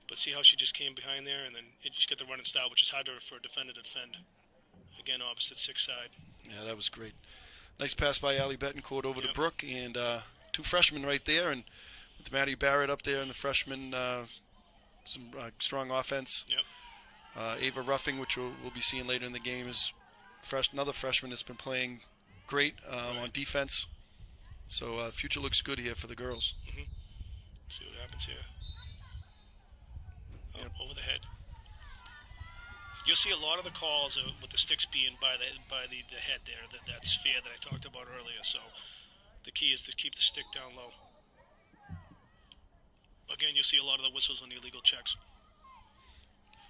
Speaker 2: But see how she just came behind there, and then it just get the running style, which is harder for a defender to defend. Again, opposite six side.
Speaker 1: Yeah, that was great. Nice pass by Allie Betancourt over to Brooke, and two freshmen right there, and with Maddie Barrett up there and the freshman, some strong offense.
Speaker 2: Yep.
Speaker 1: Ava Ruffing, which we'll be seeing later in the game, is another freshman that's been playing great on defense. So future looks good here for the girls.
Speaker 2: Mm-hmm. See what happens here. Over the head. You'll see a lot of the calls with the sticks being by the head there, that sphere that I talked about earlier. So the key is to keep the stick down low. Again, you'll see a lot of the whistles on the illegal checks.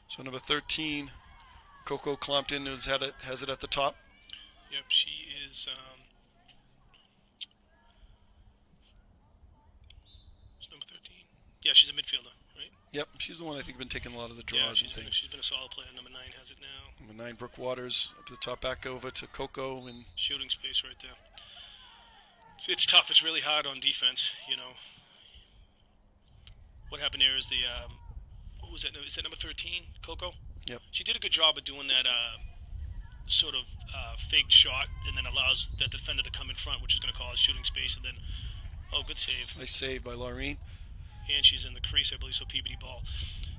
Speaker 1: So number 13, Coco Clompton, has it at the top.
Speaker 2: Yep, she is. It's number 13. Yeah, she's a midfielder.
Speaker 1: Yep, she's the one I think been taking a lot of the draws.
Speaker 2: Yeah, she's been a solid player. Number 9 has it now.
Speaker 1: Number 9, Brooke Waters, up to the top, back over to Coco. And
Speaker 2: shooting space right there. It's tough. It's really hard on defense, you know. What happened there is who was that? Is that number 13, Coco?
Speaker 1: Yep.
Speaker 2: She did a good job of doing that sort of fake shot and then allows that defender to come in front, which is going to cause shooting space. And then, good save.
Speaker 1: Nice save by Laureen.
Speaker 2: And she's in the crease, I believe, so Peabody ball.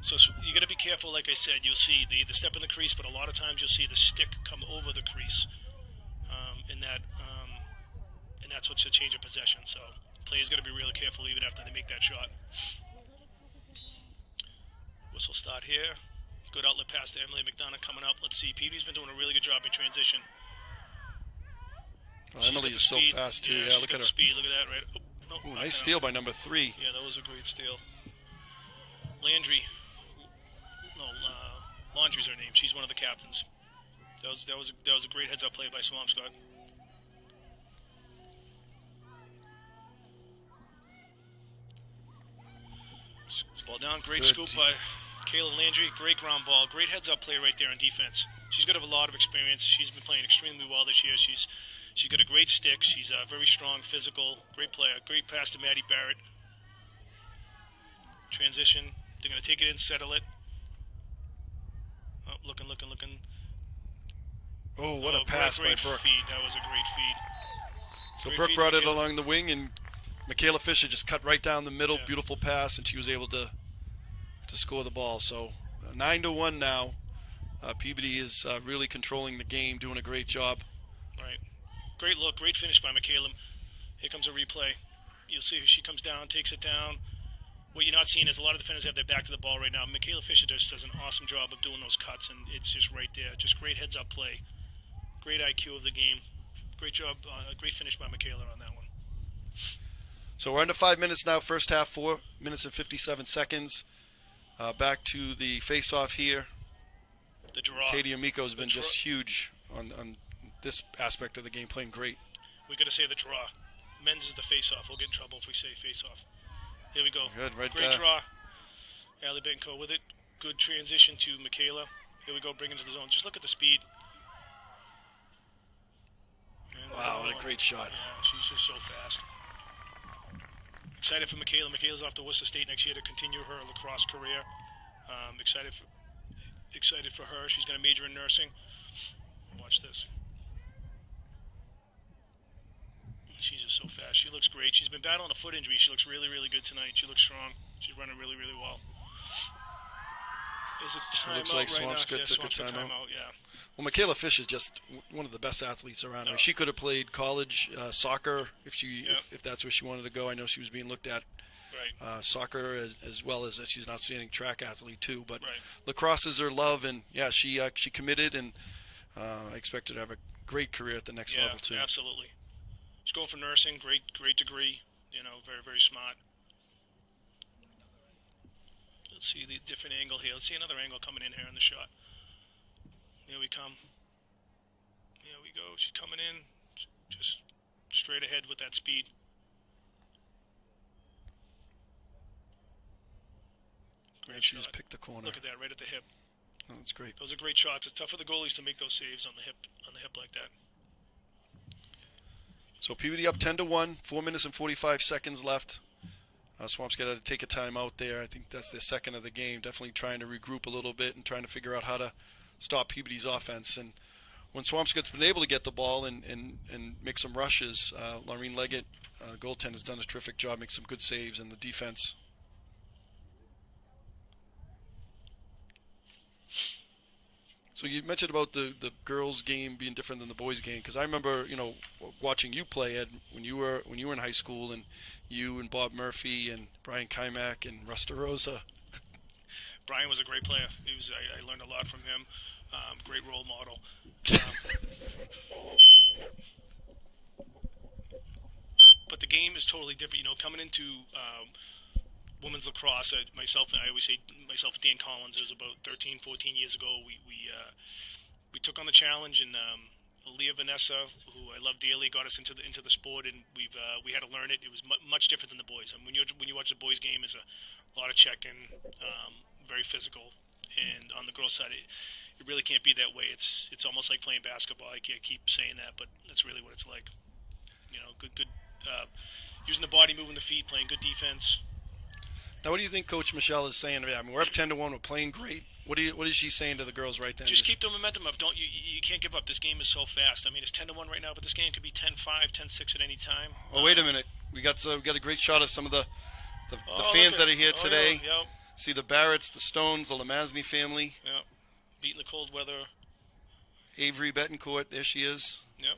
Speaker 2: So you got to be careful, like I said. You'll see the step in the crease, but a lot of times you'll see the stick come over the crease, and that's what's a change of possession. So players got to be really careful even after they make that shot. Whistle start here. Good outlet pass to Emily McDonough coming up. Let's see. Peabody's been doing a really good job in transition.
Speaker 1: Emily is so fast too. Yeah, look at her
Speaker 2: speed. Look at that, right?
Speaker 1: Ooh, nice steal by number 3.
Speaker 2: Yeah, that was a great steal. Landry. Laundry's her name. She's one of the captains. That was a great heads-up play by Swampscott. Ball down. Great scoop by Kayla Landry. Great ground ball. Great heads-up play right there on defense. She's got a lot of experience. She's been playing extremely well this year. She's got a great stick. She's very strong, physical, great player. Great pass to Maddie Barrett. Transition. They're going to take it in, settle it. Oh, looking.
Speaker 1: Oh, what a pass by Brooke.
Speaker 2: Feed. That was a great feed.
Speaker 1: So Brooke brought it along the wing, and Michaela Fisher just cut right down the middle. Yeah. Beautiful pass, and she was able to score the ball. So 9-1 now. Peabody is really controlling the game, doing a great job.
Speaker 2: Right. Great look, great finish by Michaela. Here comes a replay. You'll see she comes down, takes it down. What you're not seeing is a lot of defenders have their back to the ball right now. Michaela Fisher just does an awesome job of doing those cuts, and it's just right there. Just great heads-up play. Great IQ of the game. Great job, great finish by Michaela on that one.
Speaker 1: So we're under 5 minutes now, first half, 4 minutes and 57 seconds. Back to the face-off here.
Speaker 2: The draw.
Speaker 1: Katie Amico has been just huge on this aspect of the game, playing great.
Speaker 2: We got to say the draw. Men's is the face-off. We'll get in trouble if we say face-off. Here we go.
Speaker 1: Good, right
Speaker 2: Great draw. Allie Benko with it. Good transition to Michaela. Here we go, bring it to the zone. Just look at the speed.
Speaker 1: Wow, what a great shot.
Speaker 2: Yeah, she's just so fast. Excited for Michaela. Michaela's off to Worcester State next year to continue her lacrosse career. Excited for her. She's going to major in nursing. Watch this. She's just so fast. She looks great. She's been battling a foot injury. She looks really, really good tonight. She looks strong. She's running really, really well. Is it timeout?
Speaker 1: Looks like
Speaker 2: right
Speaker 1: Swampscott
Speaker 2: now?
Speaker 1: took a timeout.
Speaker 2: Yeah.
Speaker 1: Well, Michaela Fish is just one of the best athletes around. I mean, she could have played college soccer if that's where she wanted to go. I know she was being looked at
Speaker 2: Right.
Speaker 1: Soccer as well as she's an outstanding track athlete too. But
Speaker 2: Right.
Speaker 1: lacrosse is her love, and yeah, she committed, and I expect her to have a great career at the next level too.
Speaker 2: Absolutely. She's going for nursing, great degree. Very, very smart. Let's see the different angle here. Let's see another angle coming in here in the shot. Here we come. Here we go. She's coming in, just straight ahead with that speed.
Speaker 1: Great. She just picked the corner.
Speaker 2: Look at that, right at the hip.
Speaker 1: Oh, that's great.
Speaker 2: Those are great shots. It's tough for the goalies to make those saves on the hip like that.
Speaker 1: So Peabody up 10-1, 4 minutes and 45 seconds left. Swampscott had to take a time out there. I think that's their second of the game. Definitely trying to regroup a little bit and trying to figure out how to stop Peabody's offense. And when Swampscott's been able to get the ball and make some rushes, Laureen Leggett, goaltender, has done a terrific job, make some good saves in the defense. So you mentioned about the girls' game being different than the boys' game, because I remember watching you play, Ed, when you were in high school, and you and Bob Murphy and Brian Kymack and Russ DeRosa.
Speaker 2: Brian was a great player. I learned a lot from him. Great role model. But the game is totally different. Coming into women's lacrosse, I always say myself and Dan Collins, it was about 13, 14 years ago. We took on the challenge, and Leah Vanessa, who I love dearly, got us into the sport, and we had to learn it. It was much different than the boys. I mean, when you watch the boys' game, it's a lot of checking, very physical, and on the girls' side, it really can't be that way. It's almost like playing basketball. I keep saying that, but that's really what it's like. Good using the body, moving the feet, playing good defense.
Speaker 1: Now, what do you think Coach Michelle is saying? I mean, we're up 10-1. We're playing great. What is she saying to the girls right then?
Speaker 2: Just keep the momentum up. You can't give up. This game is so fast. I mean, it's 10-1 right now, but this game could be 10-5, 10-6 at any time.
Speaker 1: Oh, wait a minute. We got a great shot of some of the fans that are here today.
Speaker 2: Yeah.
Speaker 1: See the Barretts, the Stones, the Lamazney family.
Speaker 2: Yeah. Beating the cold weather. Avery
Speaker 1: Betancourt, there she is.
Speaker 2: Yep.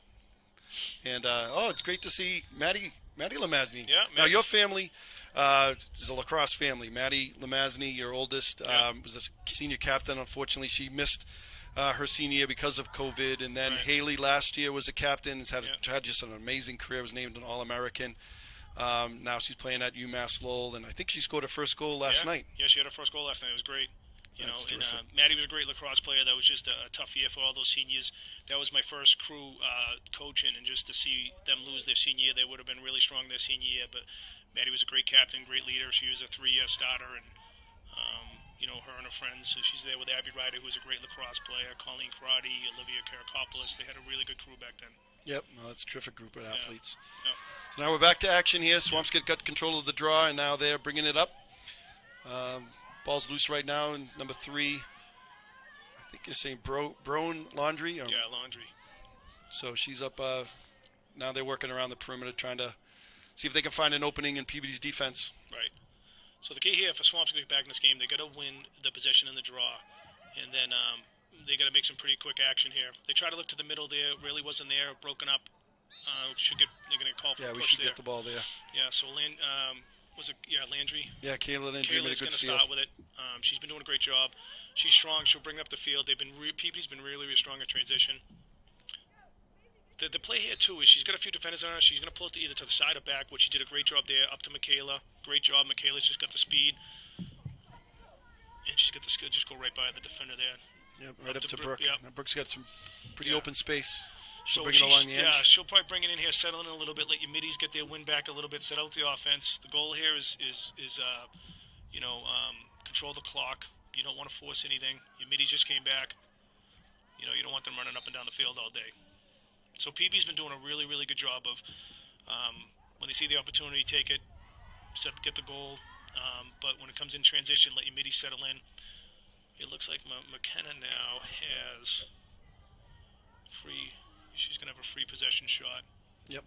Speaker 1: And it's great to see Maddie Lamazney.
Speaker 2: Yeah.
Speaker 1: Now your family is a lacrosse family. Maddie Lamazney, your oldest, was a senior captain. Unfortunately, she missed her senior year because of COVID. And then Haley last year was a captain. Has had just an amazing career. Was named an All-American. Now she's playing at UMass Lowell, and I think she scored her first goal last night.
Speaker 2: Yeah, she had her first goal last night. It was great. And Maddie was a great lacrosse player. That was just a tough year for all those seniors. That was my first crew coaching, and just to see them lose their senior year, they would have been really strong their senior year. But Maddie was a great captain, great leader. She was a 3-year starter, and her and her friends. So she's there with Abby Ryder, who's a great lacrosse player, Colleen Karate, Olivia Karakopoulos. They had a really good crew back then.
Speaker 1: Yep, that's a terrific group of athletes.
Speaker 2: Yep.
Speaker 1: So now we're back to action here. Swampscott got control of the draw, and now they're bringing it up. Ball's loose right now in number 3. I think you're saying Brown Laundry.
Speaker 2: Yeah, Laundry.
Speaker 1: So she's up. Now they're working around the perimeter, trying to see if they can find an opening in Peabody's defense.
Speaker 2: Right. So the key here for Swampscott to get back in this game, they got to win the possession in the draw, and then they got to make some pretty quick action here. They try to look to the middle there. Really wasn't there. Broken up. They're going to call for a push there.
Speaker 1: Yeah, we should get the ball there.
Speaker 2: Yeah. So Landry.
Speaker 1: Yeah, Kayla Landry made a good steal.
Speaker 2: Kayla's going to start with it. She's been doing a great job. She's strong. She'll bring it up the field. Peabody's been really, really strong at transition. The play here, too, is she's got a few defenders on her. She's going to pull it either to the side or back, which she did a great job there, up to Michaela. Great job. Michaela's just got the speed. And she's got the skill. Just go right by the defender there.
Speaker 1: Yep, right up to Brooke.
Speaker 2: Yep.
Speaker 1: Now Brooke's got some pretty open space.
Speaker 2: So
Speaker 1: bring it along the edge.
Speaker 2: Yeah, she'll probably bring it in here, settle in a little bit, let your middies get their win back a little bit, set out the offense. The goal here is control the clock. You don't want to force anything. Your middies just came back. You don't want them running up and down the field all day. So Peabody's been doing a really, really good job of when they see the opportunity, take it, get the goal. But when it comes in transition, let your middies settle in. It looks like McKenna now has free. She's going to have a free possession shot.
Speaker 1: Yep.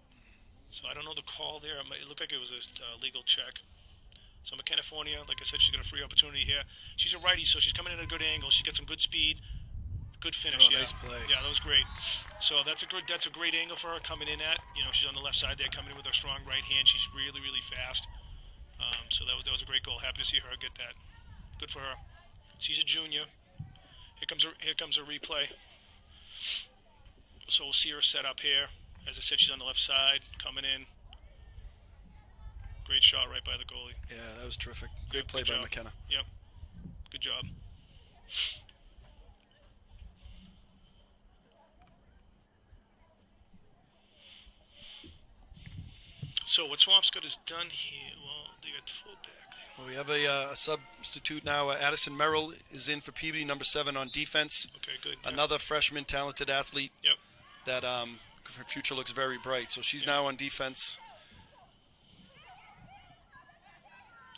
Speaker 2: So I don't know the call there. It looked like it was a legal check. So McKenna Fournier, like I said, she's got a free opportunity here. She's a righty, so she's coming in at a good angle. She's got some good speed, good finish.
Speaker 1: Nice play.
Speaker 2: Yeah, that was great. So that's a great angle for her coming in at. She's on the left side there, coming in with her strong right hand. She's really, really fast. So that was a great goal. Happy to see her get that. Good for her. She's a junior. Here comes a replay. So we'll see her set up here. As I said, she's on the left side, coming in. Great shot right by the goalie.
Speaker 1: Yeah, that was terrific. Great play by McKenna.
Speaker 2: Yep. Good job. So what Swampscott has done here, well, they got the fullback there.
Speaker 1: Well, we have a substitute now. Addison Merrill is in for Peabody, number 7 on defense.
Speaker 2: Okay, good.
Speaker 1: Another freshman, talented athlete.
Speaker 2: Yep.
Speaker 1: That her future looks very bright. So she's now on defense.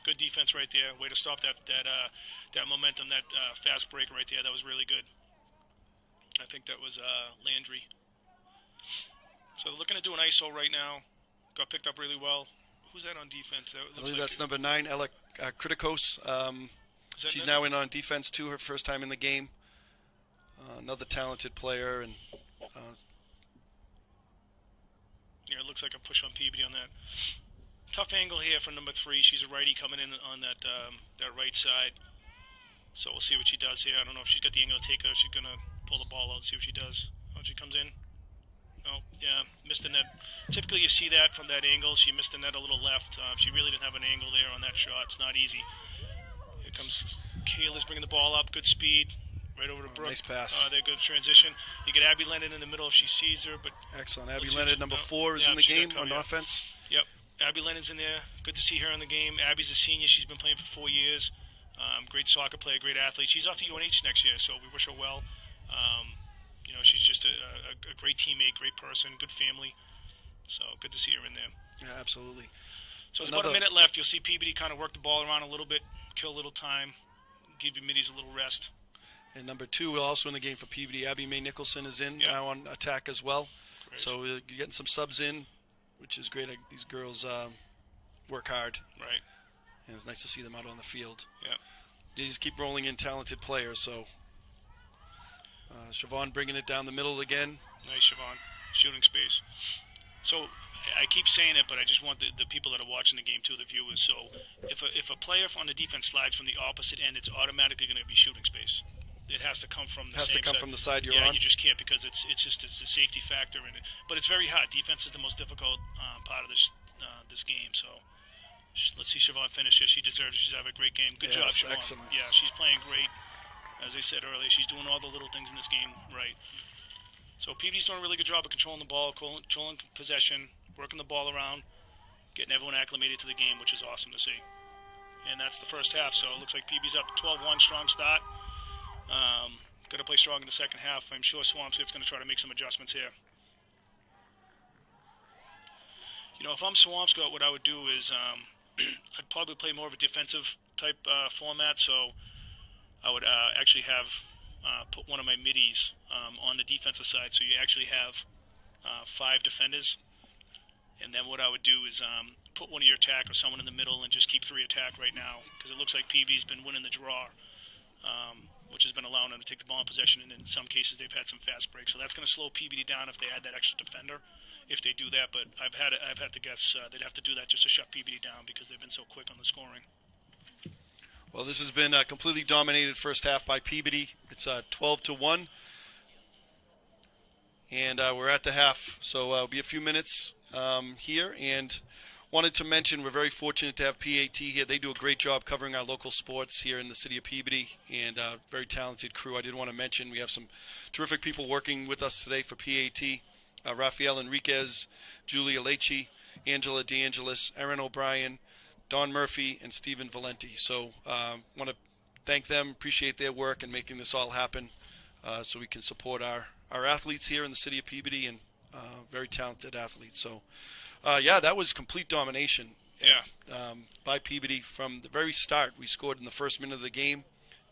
Speaker 2: Good defense right there. Way to stop that momentum, that fast break right there. That was really good. I think that was Landry. So they're looking to do an ISO right now. Got picked up really well. Who's that on defense?
Speaker 1: I believe that's number 9, Ella Kritikos. She's now in on defense too, her first time in the game. Another talented player. And
Speaker 2: yeah, it looks like a push on Peabody on that. Tough angle here from number 3. She's a righty coming in on that right side. So we'll see what she does here. I don't know if she's got the angle to take her. She's going to pull the ball out and see what she does. Oh, she comes in. Oh, yeah, missed the net. Typically you see that from that angle. She missed the net a little left. She really didn't have an angle there on that shot. It's not easy. Here comes Kayla's bringing the ball up. Good speed. Right over to Brooke.
Speaker 1: Nice pass.
Speaker 2: There, good transition. You get Abby Lennon in the middle if she sees her. But
Speaker 1: excellent. Abby Lennon, number 4, is in the game on offense.
Speaker 2: Yep. Abby Lennon's in there. Good to see her in the game. Abby's a senior. She's been playing for 4 years. Great soccer player, great athlete. She's off to UNH next year, so we wish her well. She's just a great teammate, great person, good family. So good to see her in there.
Speaker 1: Yeah, absolutely.
Speaker 2: So there's about a minute left. You'll see Peabody kind of work the ball around a little bit, kill a little time, give your middies a little rest.
Speaker 1: And number 2, also in the game for Peabody, Abby Mae Nicholson is in now on attack as well. Great. So you're getting some subs in, which is great. These girls work hard.
Speaker 2: Right.
Speaker 1: And it's nice to see them out on the field.
Speaker 2: Yeah.
Speaker 1: They just keep rolling in talented players. So Siobhan bringing it down the middle again.
Speaker 2: Nice, Siobhan. Shooting space. So I keep saying it, but I just want the people that are watching the game too, the viewers. So if a player on the defense slides from the opposite end, it's automatically going to be shooting space. It has to come from the same side.
Speaker 1: From the side you're
Speaker 2: Yeah,
Speaker 1: on.
Speaker 2: you just can't because it's a safety factor in it. But it's very hard. Defense is the most difficult part of this game. So let's see Siobhan finish it. She deserves it. She's having a great game. Good job, Siobhan.
Speaker 1: Excellent.
Speaker 2: Yeah, she's playing great. As I said earlier, she's doing all the little things in this game right. So Peabody's doing a really good job of controlling the ball, controlling possession, working the ball around, getting everyone acclimated to the game, which is awesome to see. And that's the first half. So it looks like Peabody's up 12-1, strong start. Got to play strong in the second half. I'm sure Swampscott's going to try to make some adjustments here. If I'm Swampscott, what I would do is I'd probably play more of a defensive type format. So I would actually have put one of my middies on the defensive side. So you actually have 5 defenders. And then what I would do is put one of your attack or someone in the middle and just keep 3 attack right now. Because it looks like PV's been winning the draw. Which has been allowing them to take the ball in possession, and in some cases they've had some fast breaks. So that's going to slow Peabody down if they add that extra defender, if they do that. But I've had to guess they'd have to do that just to shut Peabody down because they've been so quick on the scoring.
Speaker 1: Well, this has been a completely dominated first half by Peabody. It's 12-1, and we're at the half. So it'll be a few minutes here, and wanted to mention we're very fortunate to have PAT here. They do a great job covering our local sports here in the city of Peabody, and a very talented crew. I did want to mention we have some terrific people working with us today for PAT. Rafael Enriquez, Julia Leachy, Angela DeAngelis, Aaron O'Brien, Don Murphy, and Stephen Valenti. So want to thank them, appreciate their work in making this all happen so we can support our athletes here in the city of Peabody, and very talented athletes. So that was complete domination by Peabody from the very start. We scored in the first minute of the game,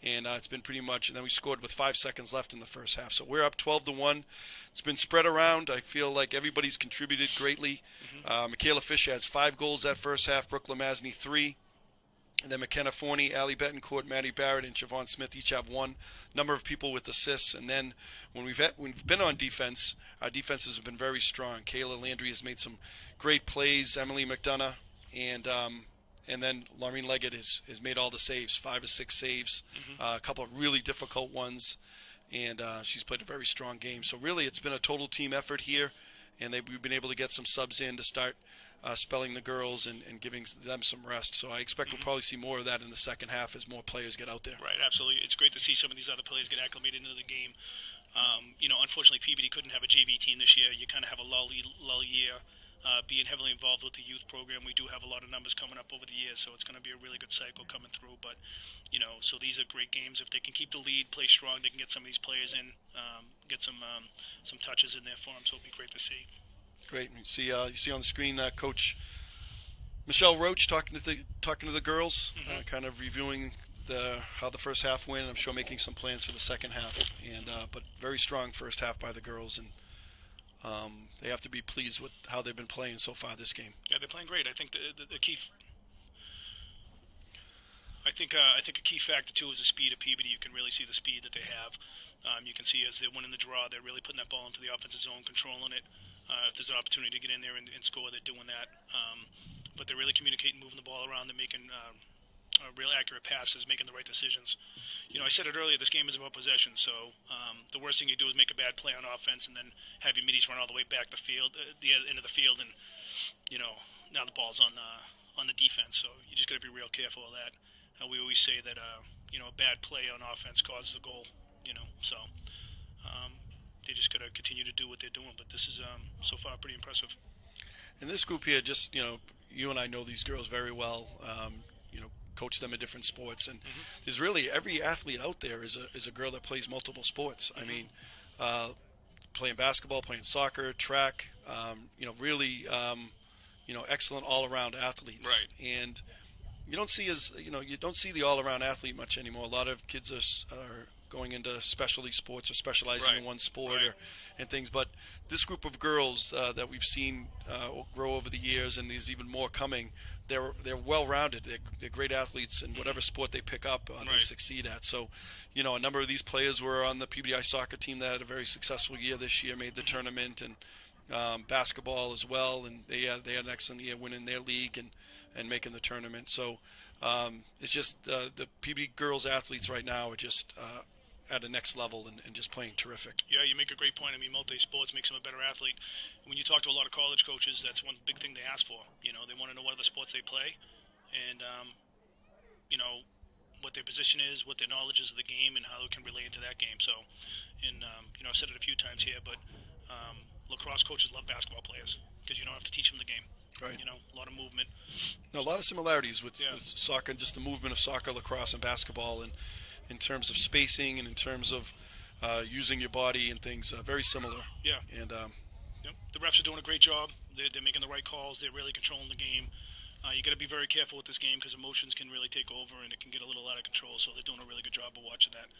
Speaker 1: and it's been pretty much, and then we scored with 5 seconds left in the first half. So we're up 12-1. It's been spread around. I feel like everybody's contributed greatly. Michaela Fisher has 5 goals that first half, Brooke Lamazny 3. And then McKenna Forney, Allie Betancourt, Maddie Barrett, and Siobhan Smith each have 1. Number of people with assists. And then when we've been on defense, our defenses have been very strong. Kayla Landry has made some great plays, Emily McDonough, and And then Laureen Leggett has made all the saves, 5 or 6 saves, a couple of really difficult ones, and she's played a very strong game. So really it's been a total team effort here, and we've been able to get some subs in to start spelling the girls and giving them some rest. So I expect we'll probably see more of that in the second half as more players get out there.
Speaker 2: Right, absolutely. It's great to see some of these other players get acclimated into the game. Unfortunately, Peabody couldn't have a JV team this year. You kind of have a lull year. Being heavily involved with the youth program, we do have a lot of numbers coming up over the years, so it's going to be a really good cycle coming through. But, so these are great games. If they can keep the lead, play strong, they can get some of these players in, get some touches in there for them, so it'll be great to see.
Speaker 1: Great. You see on the screen Coach Michelle Roach talking to the girls, kind of reviewing how the first half went. I'm sure making some plans for the second half, but very strong first half by the girls, and they have to be pleased with how they've been playing so far this game.
Speaker 2: Yeah, they're playing great. I think the key. I think a key factor too is the speed of Peabody. You can really see the speed that they have. You can see as they're winning the draw, they're really putting that ball into the offensive zone, controlling it. If there's an opportunity to get in there and score, they're doing that. But they're really communicating, moving the ball around. They're making real accurate passes, making the right decisions. I said it earlier, this game is about possession, so the worst thing you do is make a bad play on offense and then have your middies run all the way back the end of the field, and now the ball's on the defense. So you just got to be real careful of that. We always say that a bad play on offense causes a goal. So they just got to continue to do what they're doing. But this is so far pretty impressive.
Speaker 1: And this group here, just you and I know these girls very well. Coach them in different sports, and there's really every athlete out there is a girl that plays multiple sports. I mean, playing basketball, playing soccer, track, really excellent all-around athletes.
Speaker 2: Right.
Speaker 1: And you don't see the all-around athlete much anymore. A lot of kids are going into specialty sports or specializing in one sport and things. But this group of girls that we've seen grow over the years, and there's even more coming, they're well-rounded. They're great athletes in whatever sport they pick up, they succeed at. So, a number of these players were on the PBI soccer team that had a very successful year this year, made the tournament, and basketball as well. And they had an excellent year winning their league and making the tournament. So it's just the PBD girls athletes right now are just at a next level and just playing terrific.
Speaker 2: Yeah, you make a great point. I mean, multi-sports makes them a better athlete. When you talk to a lot of college coaches, that's one big thing they ask for. They want to know what other sports they play, and what their position is, what their knowledge is of the game, and how it can relate into that game. So, I've said it a few times here, but lacrosse coaches love basketball players because you don't have to teach them the game.
Speaker 1: Right.
Speaker 2: A lot of movement.
Speaker 1: A lot of similarities with soccer, just the movement of soccer, lacrosse, and basketball, and in terms of spacing and in terms of using your body and things, very similar.
Speaker 2: Yeah.
Speaker 1: And
Speaker 2: the refs are doing a great job. They're making the right calls. They're really controlling the game. You got to be very careful with this game because emotions can really take over and it can get a little out of control. So they're doing a really good job of watching that.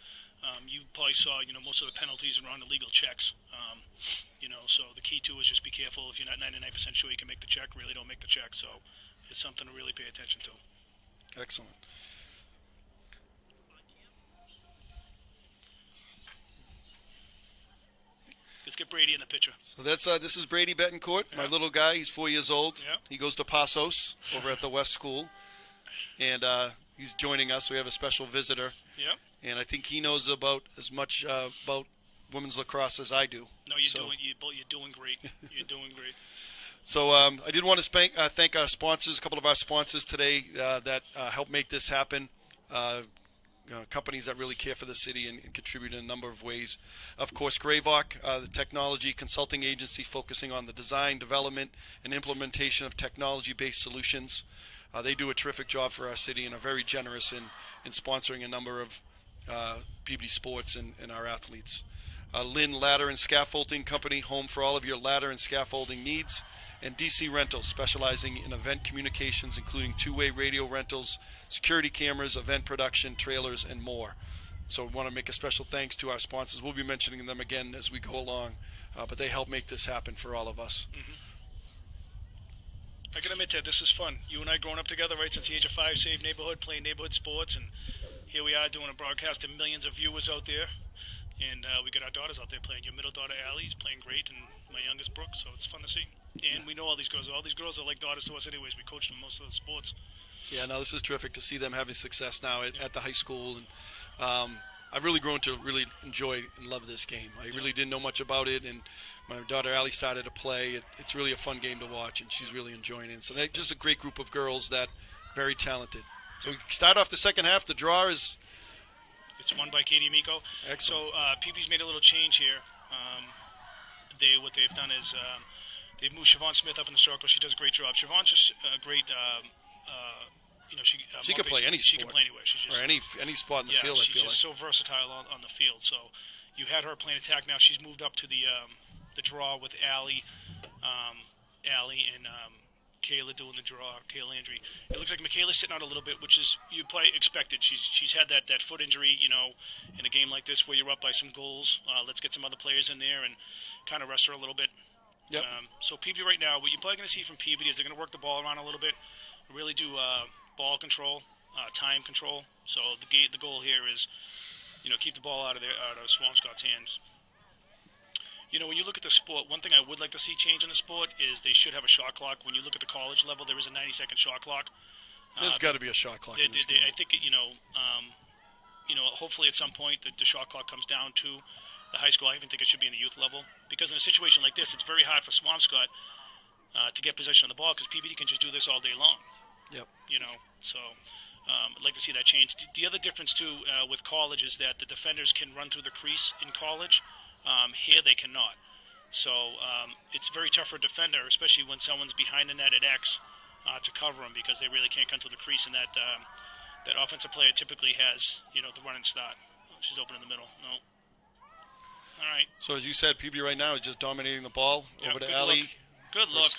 Speaker 2: You probably saw, most of the penalties are on illegal checks. So the key too is just be careful. If you're not 99% sure you can make the check, really don't make the check. So it's something to really pay attention to.
Speaker 1: Excellent.
Speaker 2: Let's get Brady in the picture.
Speaker 1: So this is Brady Betancourt, my little guy. He's 4 years old.
Speaker 2: Yeah.
Speaker 1: He goes to Passos over at the West School, and he's joining us. We have a special visitor.
Speaker 2: Yeah.
Speaker 1: And I think he knows about as much about women's lacrosse as I do.
Speaker 2: No, you're doing great. You're doing great.
Speaker 1: So I did want to thank our sponsors, a couple of our sponsors today that helped make this happen. Companies that really care for the city and contribute in a number of ways. Of course, Grayvoc, the technology consulting agency focusing on the design, development, and implementation of technology-based solutions. They do a terrific job for our city and are very generous in sponsoring a number of Peabody sports and our athletes. Lynn Ladder and Scaffolding Company, home for all of your ladder and scaffolding needs. And DC Rentals, specializing in event communications, including two-way radio rentals, security cameras, event production, trailers, and more. So we want to make a special thanks to our sponsors. We'll be mentioning them again as we go along, but they help make this happen for all of us.
Speaker 2: I can admit, Ted, this is fun. You and I growing up together, right, since the age of 5, same neighborhood, playing neighborhood sports, and here we are doing a broadcast to millions of viewers out there. And we got our daughters out there playing. Your middle daughter, Allie's playing great, and my youngest, Brooke, so it's fun to see. And we know all these girls. All these girls are like daughters to us anyways. We coach them most of the sports.
Speaker 1: Yeah, no, this is terrific to see them having success now at the high school, and I've really grown to really enjoy and love this game. I really didn't know much about it, and my daughter Allie started to play. It's really a fun game to watch, and she's really enjoying it. So just a great group of girls that very talented. So we start off the second half. The draw is...
Speaker 2: It's won by Katie Amico.
Speaker 1: Excellent.
Speaker 2: So Peabody's made a little change here. What they've done is they've moved Siobhan Smith up in the circle. She does a great job. Siobhan's just a great...
Speaker 1: she can play any sport.
Speaker 2: She can play anywhere. She's just,
Speaker 1: or any spot in the field, I feel like.
Speaker 2: She's just so versatile on the field. So you had her playing attack. Now she's moved up to the draw with Allie and Kayla doing the draw, Kayla Landry. It looks like Michaela's sitting out a little bit, which is you probably expected. She's had that foot injury, in a game like this where you're up by some goals. Let's get some other players in there and kind of rest her a little bit.
Speaker 1: Yep.
Speaker 2: So Peabody right now, what you're probably going to see from Peabody is they're going to work the ball around a little bit, really do ball control, time control. So the goal here is, keep the ball out of Swampscott's hands. When you look at the sport, one thing I would like to see change in the sport is they should have a shot clock. When you look at the college level, there is a 90-second shot clock.
Speaker 1: There's got to be a shot clock in this game.
Speaker 2: I think, hopefully at some point the shot clock comes down to the high school. I even think it should be in the youth level. Because in a situation like this, it's very hard for Swampscott to get possession of the ball because PVD can just do this all day long.
Speaker 1: Yep.
Speaker 2: So I'd like to see that change. The other difference, too, with college is that the defenders can run through the crease in college. Here they cannot. So it's very tough for a defender, especially when someone's behind the net at X, to cover them because they really can't come to the crease. And that offensive player typically has, the run and start. She's open in the middle. No. All right.
Speaker 1: So as you said, PB right now is just dominating the ball over to Allie.
Speaker 2: Good look.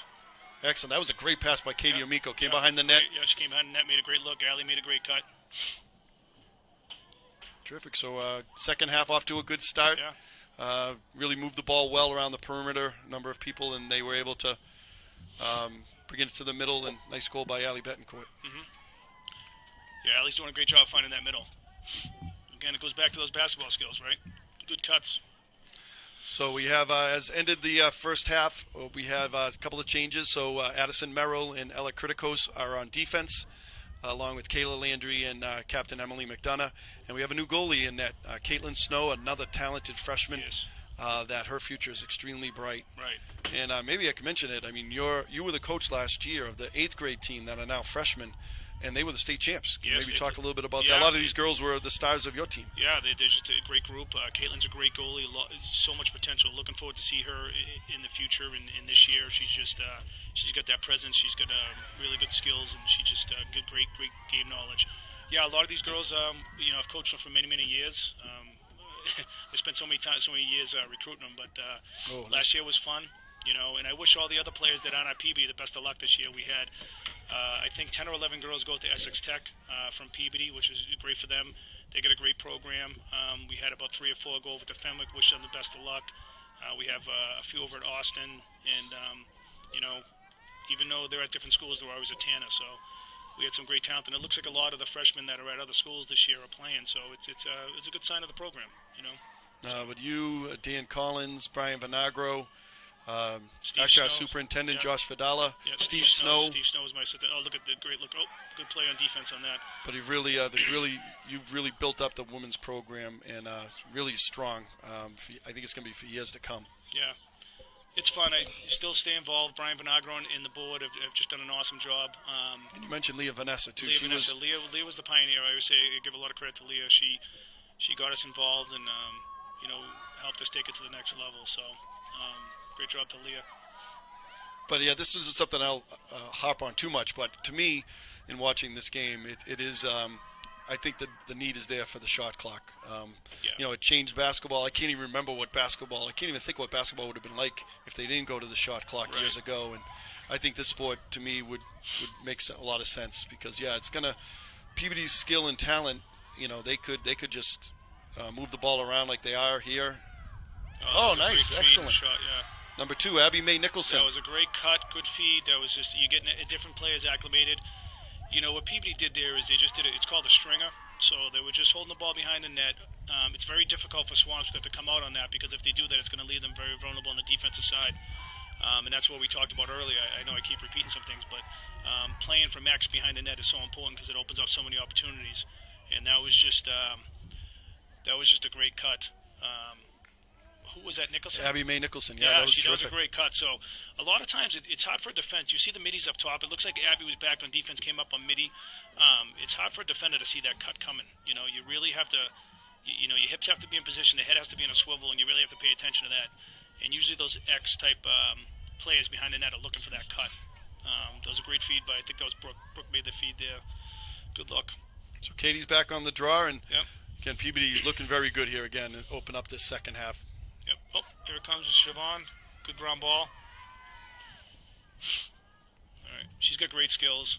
Speaker 1: Excellent. That was a great pass by Katie Amico. Came behind the net.
Speaker 2: Yeah, she came behind the net, made a great look. Allie made a great cut.
Speaker 1: Terrific. So second half off to a good start.
Speaker 2: Yeah.
Speaker 1: Really moved the ball well around the perimeter, number of people, and they were able to bring it to the middle, and nice goal by Allie Betancourt.
Speaker 2: Mm-hmm. Yeah, Allie's doing a great job finding that middle. Again, it goes back to those basketball skills, right? Good cuts.
Speaker 1: So we have, as ended the first half, we have a couple of changes. So Addison Merrill and Ella Kritikos are on defense, along with Kayla Landry and Captain Emily McDonough. And we have a new goalie in net, Caitlin Snow, another talented freshman.
Speaker 2: Yes.
Speaker 1: That her future is extremely bright.
Speaker 2: Right.
Speaker 1: And maybe I can mention it. I mean, you were the coach last year of the 8th grade team that are now freshmen, and they were the state champs. Can you maybe talk a little bit about that? A lot of these girls were the stars of your team.
Speaker 2: Yeah, they're just a great group. Caitlin's a great goalie. So much potential. Looking forward to see her in the future and in this year. She's got that presence. She's got really good skills, and she just good, great game knowledge. Yeah, a lot of these girls, I've coached them for many, many years. I spent so many years recruiting them, but last year was fun, and I wish all the other players that aren't at PB the best of luck this year. We had, I think, 10 or 11 girls go to Essex Tech from Peabody, which is great for them. They got a great program. We had about 3 or 4 go over to Fenwick, wish them the best of luck. We have a few over at Austin, and, even though they're at different schools, they're always at Tanner, so we had some great talent, and it looks like a lot of the freshmen that are at other schools this year are playing. So it's a good sign of the program,
Speaker 1: But you, Dan Collins, Brian Vinagro,
Speaker 2: Steve
Speaker 1: actually our
Speaker 2: Snow.
Speaker 1: superintendent Josh Fidala,
Speaker 2: Steve Snow. Steve Snow was my assistant. Oh, look at the great look! Oh, good play on defense on that.
Speaker 1: But you've really built up the women's program, and it's really strong. I think it's going to be for years to come.
Speaker 2: Yeah. It's fun. I still stay involved. Brian Vinagro and the board have just done an awesome job.
Speaker 1: And you mentioned Leah Vanessa, too.
Speaker 2: Leah was the pioneer. I always say I give a lot of credit to Leah. She got us involved and, helped us take it to the next level. So great job to Leah.
Speaker 1: But, yeah, this isn't something I'll harp on too much. But to me, in watching this game, it is I think the need is there for the shot clock. It changed basketball. I can't even remember I can't even think what basketball would have been like if they didn't go to the shot clock years ago. And I think this sport, to me, would make a lot of sense because, it's going to – Peabody's skill and talent, they could just move the ball around like they are here. Oh, nice. Excellent.
Speaker 2: Shot, yeah.
Speaker 1: Number 2, Abby Mae Nicholson.
Speaker 2: That was a great cut, good feed. That was just – you're getting different players acclimated. What Peabody did there is they just did it. It's called a stringer. So they were just holding the ball behind the net. It's very difficult for Swampscott to come out on that because if they do that, it's going to leave them very vulnerable on the defensive side. And that's what we talked about earlier. I know I keep repeating some things, but playing from X behind the net is so important because it opens up so many opportunities. And that was just a great cut. Who was that, Nicholson?
Speaker 1: Abby Mae Nicholson. Yeah, that was
Speaker 2: she
Speaker 1: terrific.
Speaker 2: does a great cut. So a lot of times it's hard for a defense. You see the middies up top. It looks like Abby was back on defense, came up on midi. It's hard for a defender to see that cut coming. You know, you really have to, your hips have to be in position, the head has to be in a swivel, and you really have to pay attention to that. And usually those X-type players behind the net are looking for that cut. That was a great feed by, I think that was Brooke. Brooke made the feed there. Good luck.
Speaker 1: So Katie's back on the draw, and
Speaker 2: yep.
Speaker 1: Again, Peabody looking very good here again and open up this second half.
Speaker 2: Yep. Oh, here it comes, Siobhan. Good ground ball. All right. She's got great skills.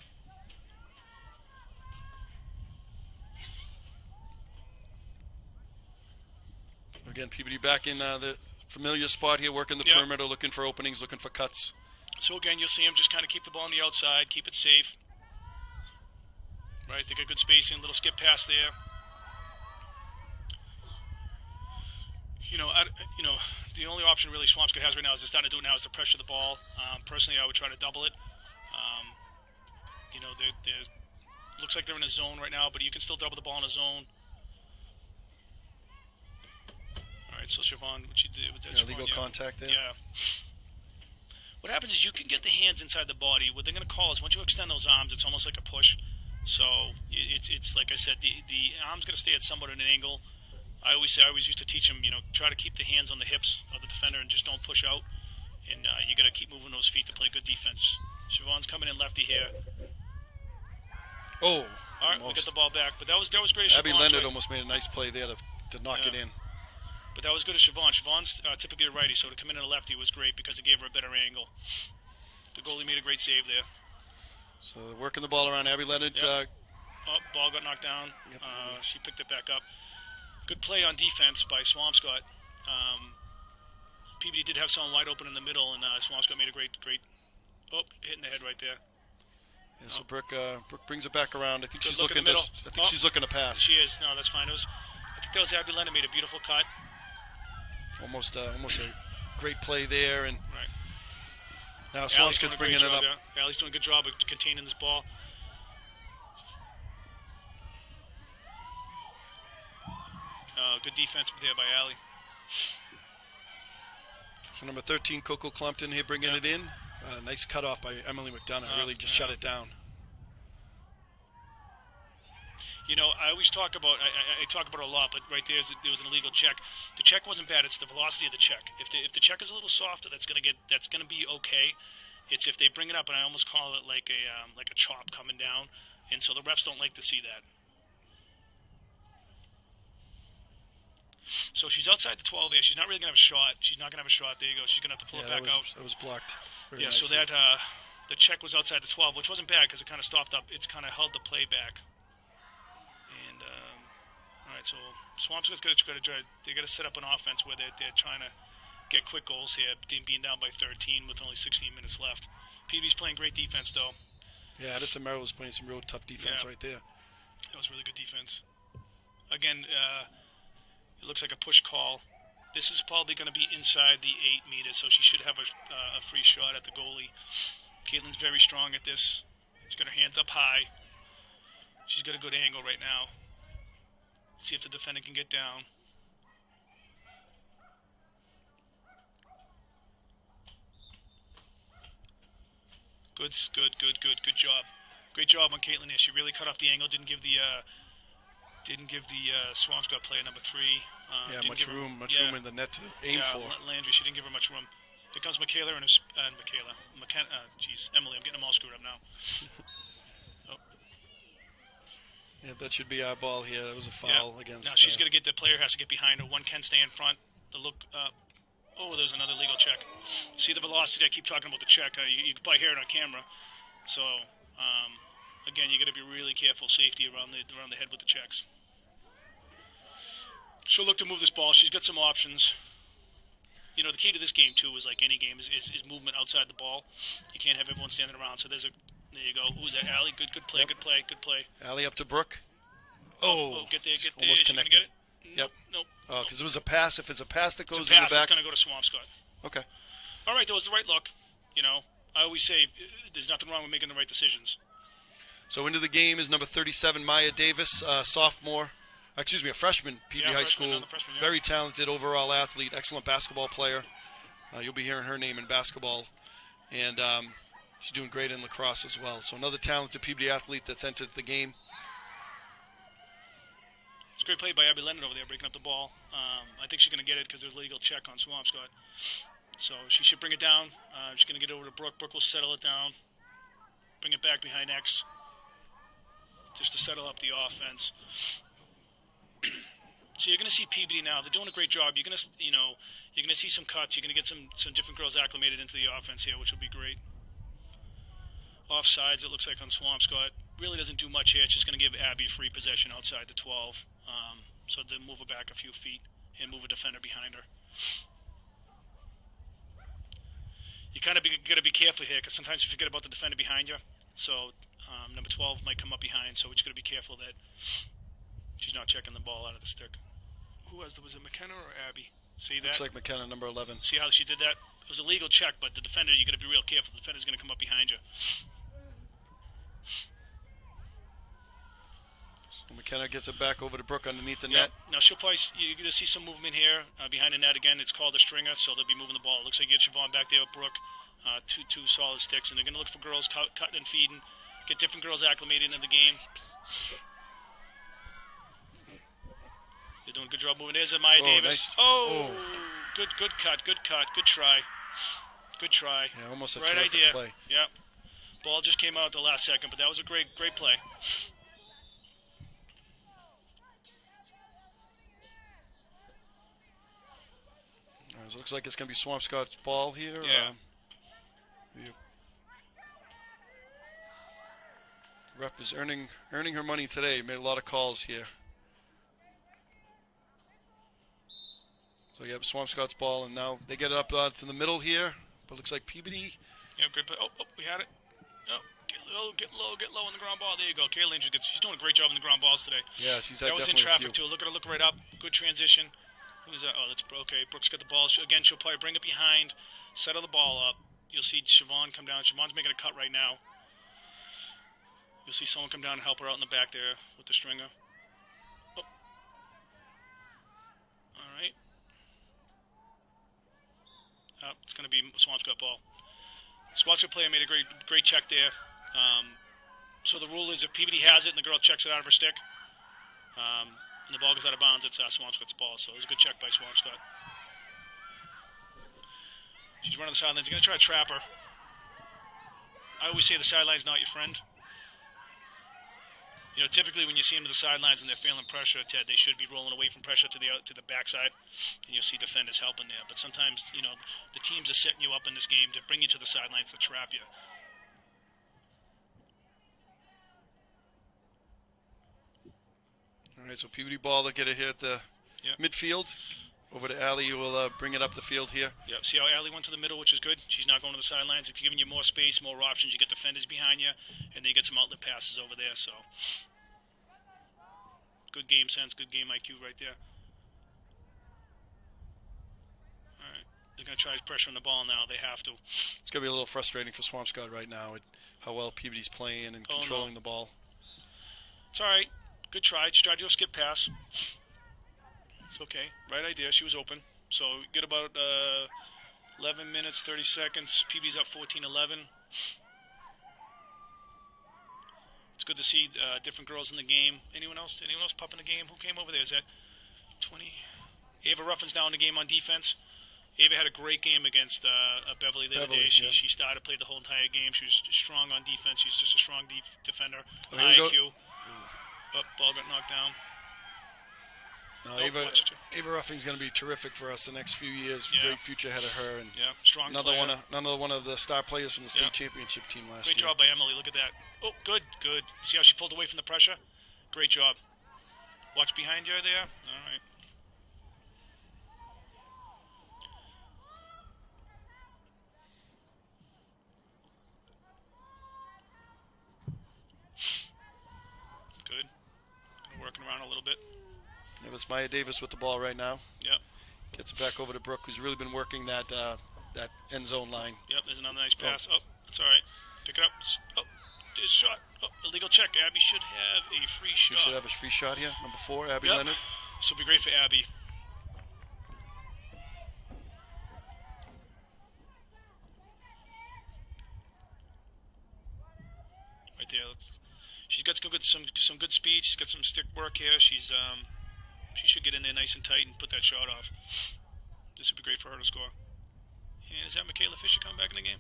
Speaker 1: Again, Peabody back in the familiar spot here, working the perimeter, looking for openings, looking for cuts.
Speaker 2: So again, you'll see him just kind of keep the ball on the outside, keep it safe. Right, they got good spacing, little skip pass there. The only option really Swampscott has right now is starting to do it now is to pressure the ball. Personally, I would try to double it. Looks like they're in a zone right now, but you can still double the ball in a zone. All right, so Siobhan, what you did with that?
Speaker 1: Legal contact there.
Speaker 2: Yeah. What happens is you can get the hands inside the body. What they're going to call is once you extend those arms, it's almost like a push. So it's like I said, the arm's going to stay at somewhat at an angle. I always used to teach them, try to keep the hands on the hips of the defender and just don't push out. And you got to keep moving those feet to play good defense. Siobhan's coming in lefty here.
Speaker 1: Oh,
Speaker 2: all right, we get the ball back, but that was great.
Speaker 1: Abby Leonard almost made a nice play there to knock it in.
Speaker 2: But that was good of Siobhan. Siobhan's typically a righty, so to come in at a lefty was great because it gave her a better angle. The goalie made a great save there.
Speaker 1: So working the ball around Abby Leonard.
Speaker 2: Yep. Ball got knocked down. Yep. She picked it back up. Good play on defense by Swampscott. Peabody did have someone wide open in the middle, and Swampscott made a great. Oh, hitting the head right there.
Speaker 1: Yeah, so Brooke brings it back around. I think she's
Speaker 2: look
Speaker 1: looking to. I think she's looking to pass.
Speaker 2: She is. No, that's fine. I think that was Abby Leonard made a beautiful cut.
Speaker 1: Almost a great play there, and
Speaker 2: right.
Speaker 1: now Swampscott's bringing it up.
Speaker 2: Yeah. Allie's doing a good job of containing this ball. Good defense there by Allie.
Speaker 1: So number 13, Coco Clumpton here bringing it in. Nice cutoff by Emily McDonough. Really just shut it down.
Speaker 2: I always talk about, I talk about it a lot, but right there was an illegal check. The check wasn't bad. It's the velocity of the check. If the check is a little softer, that's gonna be okay. It's if they bring it up, and I almost call it like a chop coming down, and so the refs don't like to see that. So she's outside the 12 there. She's not really going to have a shot. She's not going to have a shot. There you go. She's going to have to pull it back out.
Speaker 1: That was blocked.
Speaker 2: Yeah, nicely. So that the check was outside the 12, which wasn't bad because it kind of stopped up. It's kind of held the play back. And, all right, so Swampscott's going to try. They're going to set up an offense where they're trying to get quick goals here, being down by 13 with only 16 minutes left. Peabody's playing great defense, though. Yeah,
Speaker 1: Addison Merrill was playing some real tough defense right there.
Speaker 2: That was really good defense. Again, it looks like a push call. This is probably going to be inside the 8 meters, so she should have a free shot at the goalie. Caitlin's very strong at this. She's got her hands up high. She's got a good angle right now. See if the defender can get down. Good job. Great job on Caitlin there. She really cut off the angle. Didn't give the Swampscott player number 3.
Speaker 1: Much room in the net to aim for.
Speaker 2: Landry, she didn't give her much room. Here comes Emily. I'm getting them all screwed up now.
Speaker 1: Yeah, that should be our ball here. That was a foul against.
Speaker 2: Now she's going to get the player has to get behind her. One can stay in front. There's another legal check. See the velocity? I keep talking about the check. You can probably hear it on camera. So again, you got to be really careful. Safety around the head with the checks. She'll look to move this ball. She's got some options. The key to this game, too, is like any game, is movement outside the ball. You can't have everyone standing around. So there you go. Who's that? Allie? Good play. Yep. Good play.
Speaker 1: Allie up to Brooke.
Speaker 2: Get there.
Speaker 1: Almost connected.
Speaker 2: Get it?
Speaker 1: Nope.
Speaker 2: Nope.
Speaker 1: Oh, because it was a pass. If it's a pass that goes in the back.
Speaker 2: It's going to go to Swampscott.
Speaker 1: Okay.
Speaker 2: all right, that was the right look. I always say there's nothing wrong with making the right decisions.
Speaker 1: So into the game is number 37, Maya Davis, a freshman, Peabody High School.
Speaker 2: Freshman, yeah.
Speaker 1: Very talented overall athlete, excellent basketball player. You'll be hearing her name in basketball. And she's doing great in lacrosse as well. So another talented Peabody athlete that's entered the game.
Speaker 2: It's a great play by Abby Lennon over there, breaking up the ball. I think she's going to get it because there's a legal check on Swampscott. So she should bring it down. She's going to get it over to Brooke. Brooke will settle it down. Bring it back behind X. Just to settle up the offense. So you're going to see Peabody now. They're doing a great job. You're going to see some cuts. You're going to get some different girls acclimated into the offense here, which will be great. Offsides, it looks like on Swampscott. Really doesn't do much here. It's just going to give Abby free possession outside the 12. So to move her back a few feet and move a defender behind her. You kind of got to be careful here because sometimes you forget about the defender behind you. So number 12 might come up behind, so we just got to be careful that she's not checking the ball out of the stick. Was it McKenna or Abby? See that?
Speaker 1: Looks like McKenna, number 11.
Speaker 2: See how she did that? It was a legal check, but the defender, you got to be real careful. The defender's going to come up behind you.
Speaker 1: So McKenna gets it back over to Brooke underneath the net.
Speaker 2: Now she'll probably, you're going to see some movement here behind the net again. It's called a stringer, so they'll be moving the ball. It looks like you get Siobhan back there with Brooke. Two solid sticks, and they're going to look for girls cutting and feeding, get different girls acclimated into the game. They're doing a good job moving. There's Maya Davis.
Speaker 1: Nice.
Speaker 2: Good cut, good try. Good try.
Speaker 1: Yeah, almost a
Speaker 2: right
Speaker 1: terrific
Speaker 2: idea.
Speaker 1: play.
Speaker 2: Yeah. Ball just came out at the last second, but that was a great play.
Speaker 1: So it looks like it's going to be Swampscott's ball here.
Speaker 2: Yeah.
Speaker 1: Ref is earning her money today. Made a lot of calls here. So you have Swampscott's ball, and now they get it up to the middle here. But it looks like Peabody.
Speaker 2: Yeah, great play. Oh, we had it. Oh, get low on the ground ball. There you go. Kayla Angel she's doing a great job on the ground balls today.
Speaker 1: Yeah, she's
Speaker 2: that was in traffic too. Look at her, look right up. Good transition. Who's that? Oh, that's okay. Brooke's got the ball. She'll probably bring it behind, settle the ball up. You'll see Siobhan come down. Siobhan's making a cut right now. You'll see someone come down and help her out in the back there with the stringer. Oh. All right. It's going to be Swampscott ball. Swampscott player made a great check there. So the rule is if Peabody has it and the girl checks it out of her stick, and the ball goes out of bounds, it's Swampscott's ball. So it was a good check by Swampscott. She's running the sidelines. You're going to try to trap her. I always say the sideline's not your friend. Typically when you see them to the sidelines and they're feeling pressure, Ted, they should be rolling away from pressure to the backside, and you'll see defenders helping there. But sometimes, the teams are setting you up in this game to bring you to the sidelines to trap you.
Speaker 1: All right, so Peabody ball, they'll get it here at the midfield. Over to Allie, who will bring it up the field here.
Speaker 2: Yep, see how Allie went to the middle, which is good. She's not going to the sidelines. It's giving you more space, more options. You get defenders behind you, and then you get some outlet passes over there. So, good game sense, good game IQ right there. All right, they're going to try to pressure on the ball now. They have to.
Speaker 1: It's going to be a little frustrating for Swampscott right now, how well Peabody's playing and controlling the ball.
Speaker 2: It's all right. Good try. She tried to do a skip pass. It's okay. Right idea. She was open. So get about 11 minutes, 30 seconds. PB's up 14-11. It's good to see different girls in the game. Anyone else pop in the game? Who came over there? Is that 20? Ava Ruffin's now in the game on defense. Ava had a great game against Beverly the other day. She started, played the whole entire game. She was strong on defense. She's just a strong defender. High IQ. Ball got knocked down.
Speaker 1: No, Ava Ruffing's going to be terrific for us the next few years. Yeah. Great future ahead of her, and
Speaker 2: strong
Speaker 1: another one of the star players from the state championship team last year.
Speaker 2: Great job by Emily. Look at that. Oh, good. See how she pulled away from the pressure? Great job. Watch behind you there. All right. Good. Working around a little bit.
Speaker 1: It was Maya Davis with the ball right now.
Speaker 2: Yep.
Speaker 1: Gets it back over to Brooke, who's really been working that that end zone line.
Speaker 2: Yep, there's another nice pass. Oh, that's all right. Pick it up. Oh, there's a shot. Oh, illegal check. Abby should have a free shot.
Speaker 1: She should have a free shot here. Number 4, Abby Leonard.
Speaker 2: This will be great for Abby. Right there. She's got some good speed. She's got some stick work here. She should get in there nice and tight and put that shot off. This would be great for her to score. And is that Michaela Fisher coming back in the game?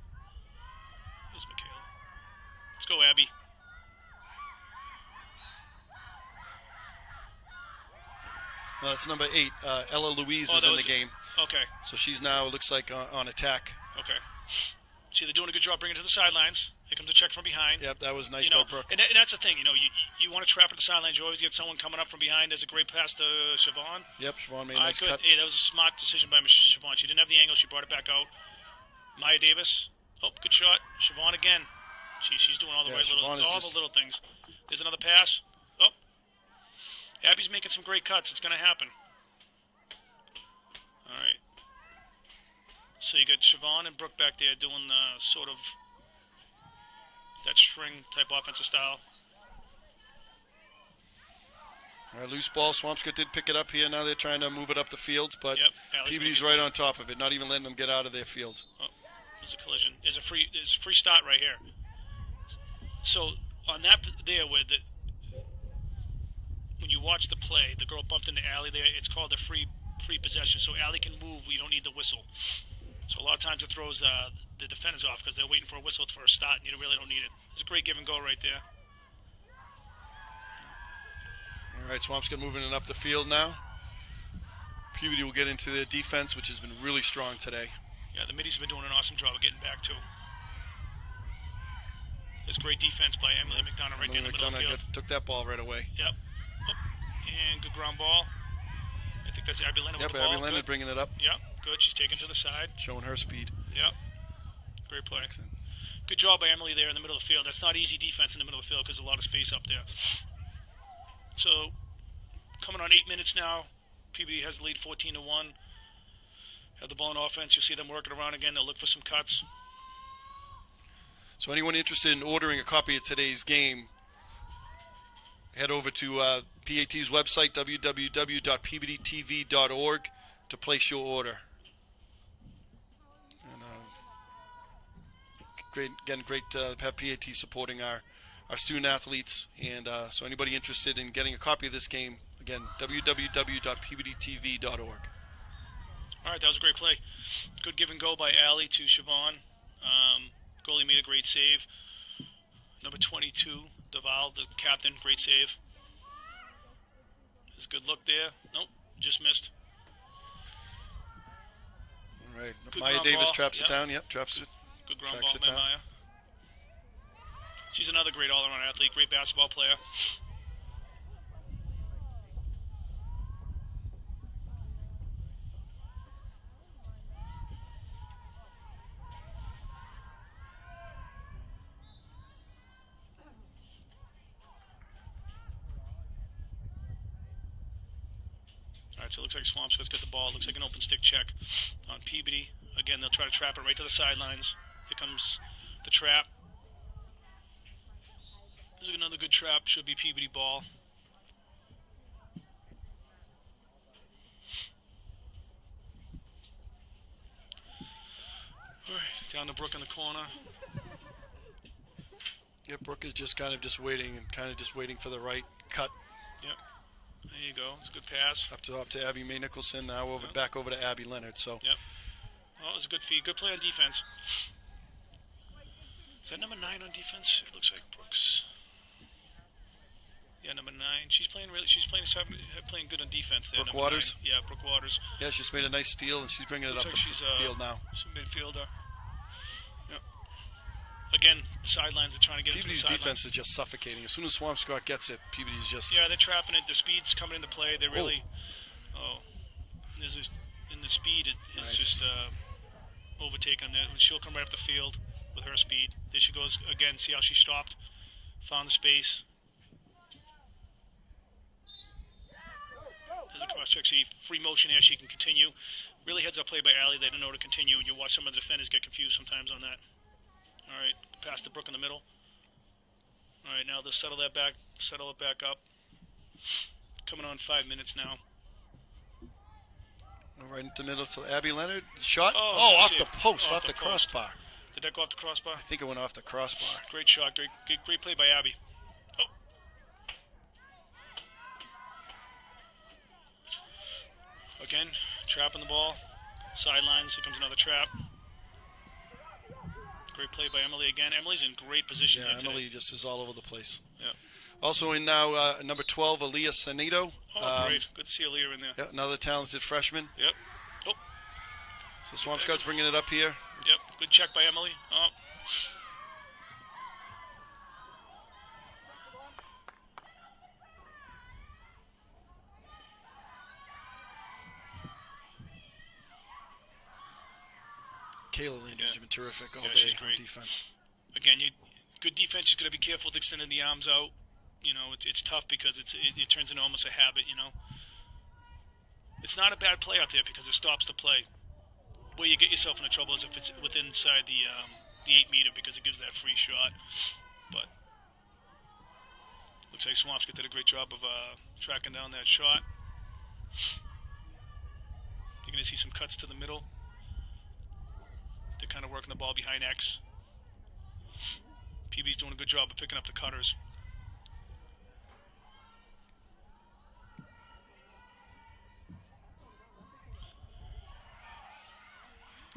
Speaker 2: There's Michaela. Let's go, Abby.
Speaker 1: Well, that's number 8. Ella Louise is in the game.
Speaker 2: Okay.
Speaker 1: So she's now, looks like, on attack.
Speaker 2: Okay. See, they're doing a good job bringing it to the sidelines. Here comes a check from behind.
Speaker 1: Yep, that was nice by Brooke.
Speaker 2: And that's the thing, you want to trap at the sidelines. You always get someone coming up from behind. There's a great pass to Siobhan.
Speaker 1: Yep, Siobhan made a nice cut.
Speaker 2: Hey, that was a smart decision by Siobhan. She didn't have the angle. She brought it back out. Maya Davis. Oh, good shot. Siobhan again. She's doing all the little things. There's another pass. Oh. Abby's making some great cuts. It's going to happen. All right. So you got Siobhan and Brooke back there doing sort of that string type offensive style.
Speaker 1: All right, loose ball. Swampscott did pick it up here. Now they're trying to move it up the field, but Peabody's right on top of it, not even letting them get out of their field.
Speaker 2: Oh, there's a collision. There's a free start right here. So on that there, when you watch the play, the girl bumped into Allie there. It's called a free possession. So Allie can move. You don't need the whistle. So a lot of times it throws the defenders off because they're waiting for a whistle for a start, and you really don't need it. It's a great give and go right there.
Speaker 1: All right, Swampscott moving it up the field now. Peabody will get into their defense, which has been really strong today.
Speaker 2: Yeah, the middies have been doing an awesome job of getting back, too. There's great defense by Emily McDonough right there in the middle of the field.
Speaker 1: Took that ball right away.
Speaker 2: Yep. Oh, and good ground ball. I think that's Abby Leonard with the ball.
Speaker 1: Abby Leonard bringing it up.
Speaker 2: Yep, good. She's taken to the side.
Speaker 1: Showing her speed.
Speaker 2: Yep. Great play. Excellent. Good job by Emily there in the middle of the field. That's not easy defense in the middle of the field because there's a lot of space up there. So, coming on 8 minutes now. Peabody has the lead 14-1. Have the ball in offense. You'll see them working around again. They'll look for some cuts.
Speaker 1: So anyone interested in ordering a copy of today's game, head over to PAT's website, www.peabodytv.org, to place your order. And great to have PAT supporting our student athletes. And so anybody interested in getting a copy of this game, again, www.peabodytv.org.
Speaker 2: All right, that was a great play. Good give and go by Allie to Siobhan. Goalie made a great save. Number 22, Duval, the captain, great save. There's a good look there. Nope, just missed.
Speaker 1: All right, Maya Davis traps it down. Yep, traps it.
Speaker 2: Good ground ball by Maya. She's another great all-around athlete, great basketball player. All right, so it looks like Swampscott's got the ball. It looks like an open stick check on Peabody. Again, they'll try to trap it right to the sidelines. Here comes the trap. There's another good trap. Should be Peabody ball. All right, down to Brooke in the corner.
Speaker 1: Yeah, Brooke is just waiting for the right cut.
Speaker 2: Yep. There you go. It's a good pass.
Speaker 1: Up to Abby Mae Nicholson. Now back over to Abby Leonard. So.
Speaker 2: Yep. Well, it was a good feed. Good play on defense. Is that number 9 on defense? It looks like Brooks. Yeah, number 9. She's playing good on defense there.
Speaker 1: Brooke Waters.
Speaker 2: 9. Yeah, Brooke Waters.
Speaker 1: Yeah, she's made a nice steal and she's bringing it up the field now.
Speaker 2: She's a midfielder. Yep. Again, sidelines are trying to get
Speaker 1: Peabody's
Speaker 2: into the
Speaker 1: defense is just suffocating. As soon as Swampscott gets it, Peabody's just.
Speaker 2: Yeah, they're trapping it. The speed's coming into play. They're really. The speed is
Speaker 1: nice.
Speaker 2: just overtaken them. She'll come right up the field with her speed. There she goes again. See how she stopped? Found the space. There's a cross Check, see, free motion here. She can continue. Really heads-up play by Allie. They don't know to continue, and you watch some of the defenders get confused sometimes on that. All right, pass to Brooke in the middle. All right, now they'll settle it back up. Coming on 5 minutes now.
Speaker 1: Right into the middle to Abby Leonard. Shot.
Speaker 2: Oh,
Speaker 1: off the post, off the crossbar.
Speaker 2: Did that go off the crossbar?
Speaker 1: I think it went off the crossbar.
Speaker 2: Great shot. Great play by Abby. Oh. Again, trapping the ball. Sidelines. Here comes another trap. Great play by Emily again. Emily's in great position.
Speaker 1: Yeah, Emily just is all over the place.
Speaker 2: Yeah.
Speaker 1: Also in now, number 12, Aaliyah Sanito.
Speaker 2: Oh, great. Good to see Aaliyah in there.
Speaker 1: Yeah, another talented freshman.
Speaker 2: Yep. Oh.
Speaker 1: So Swampscott's bringing it up here.
Speaker 2: Yep. Good check by Emily. Oh.
Speaker 1: Kayla Landry's been terrific all day on defense.
Speaker 2: Again, good defense. You got to be careful with extending the arms out. You know, it's tough because it turns into almost a habit. You know, it's not a bad play out there because it stops the play. Where you get yourself into trouble is if it's within inside the 8 meter because it gives that free shot. But looks like Swampscott did a great job of tracking down that shot. You're going to see some cuts to the middle. They're kind of working the ball behind X. PB's doing a good job of picking up the cutters.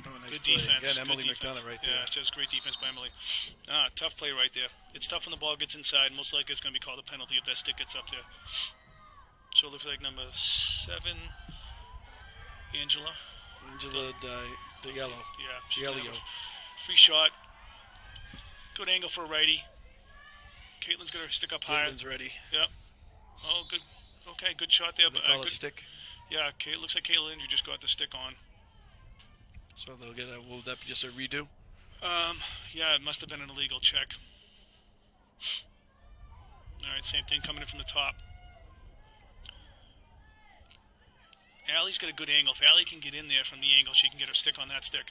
Speaker 1: Oh, nice
Speaker 2: good
Speaker 1: play.
Speaker 2: defense.
Speaker 1: Again, Emily
Speaker 2: good defense.
Speaker 1: McDonough right there.
Speaker 2: Yeah, just great defense by Emily. Tough play right there. It's tough when the ball gets inside. Most likely it's going to be called a penalty if that stick gets up there. So it looks like number 7, Angela.
Speaker 1: Angela Diallo.
Speaker 2: Yeah.
Speaker 1: Diallo.
Speaker 2: Free shot. Good angle for a righty. Caitlin's going to stick up high.
Speaker 1: Caitlin's ready.
Speaker 2: Yep. Oh, good. Okay, good shot there.
Speaker 1: They call a stick.
Speaker 2: Yeah, looks like Caitlin Landry just got the stick on.
Speaker 1: So they'll get will that be just a redo?
Speaker 2: Yeah, it must have been an illegal check. All right, same thing coming in from the top. Allie's got a good angle. If Allie can get in there from the angle, she can get her stick on that stick.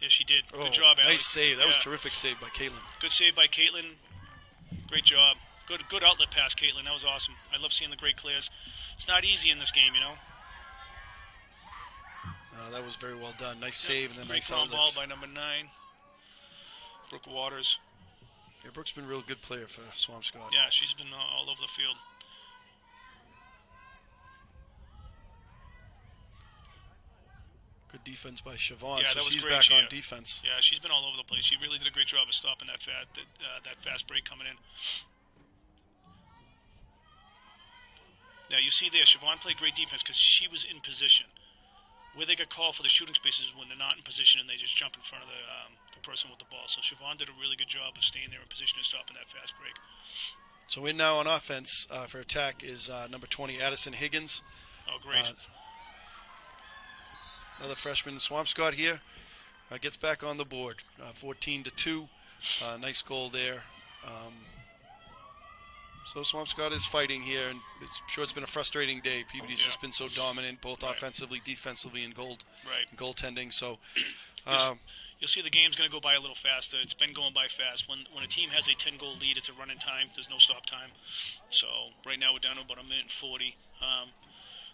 Speaker 2: Yeah, she did. Good job, Allie.
Speaker 1: Nice save. That was terrific save by Caitlin.
Speaker 2: Good save by Caitlin. Great job. Good outlet pass, Caitlin. That was awesome. I love seeing the great clears. It's not easy in this game, you know.
Speaker 1: That was very well done. Nice save and then nice
Speaker 2: outlets. Great ball by number 9, Brooke Waters.
Speaker 1: Yeah, Brooke's been a real good player for Swampscott.
Speaker 2: Yeah, she's been all over the field.
Speaker 1: Good defense by Siobhan.
Speaker 2: Yeah,
Speaker 1: so
Speaker 2: that was
Speaker 1: she's
Speaker 2: great.
Speaker 1: back on defense.
Speaker 2: Yeah, she's been all over the place. She really did a great job of stopping that fast break coming in. Now, you see there, Siobhan played great defense because she was in position. Where they get called for the shooting spaces when they're not in position and they just jump in front of the person with the ball. So Siobhan did a really good job of staying there in position and stopping that fast break.
Speaker 1: So in now on offense for attack is number 20, Addison Higgins.
Speaker 2: Oh, great.
Speaker 1: Another freshman, Swampscott here. Gets back on the board, 14-2. Nice goal there. So Swampscott is fighting here, and I'm sure it's been a frustrating day. Peabody's just been so dominant, both offensively, defensively, and goaltending. So
Speaker 2: you'll see the game's going to go by a little faster. It's been going by fast. When a team has a 10-goal lead, it's a running time. There's no stop time. So right now we're down to about 1:40.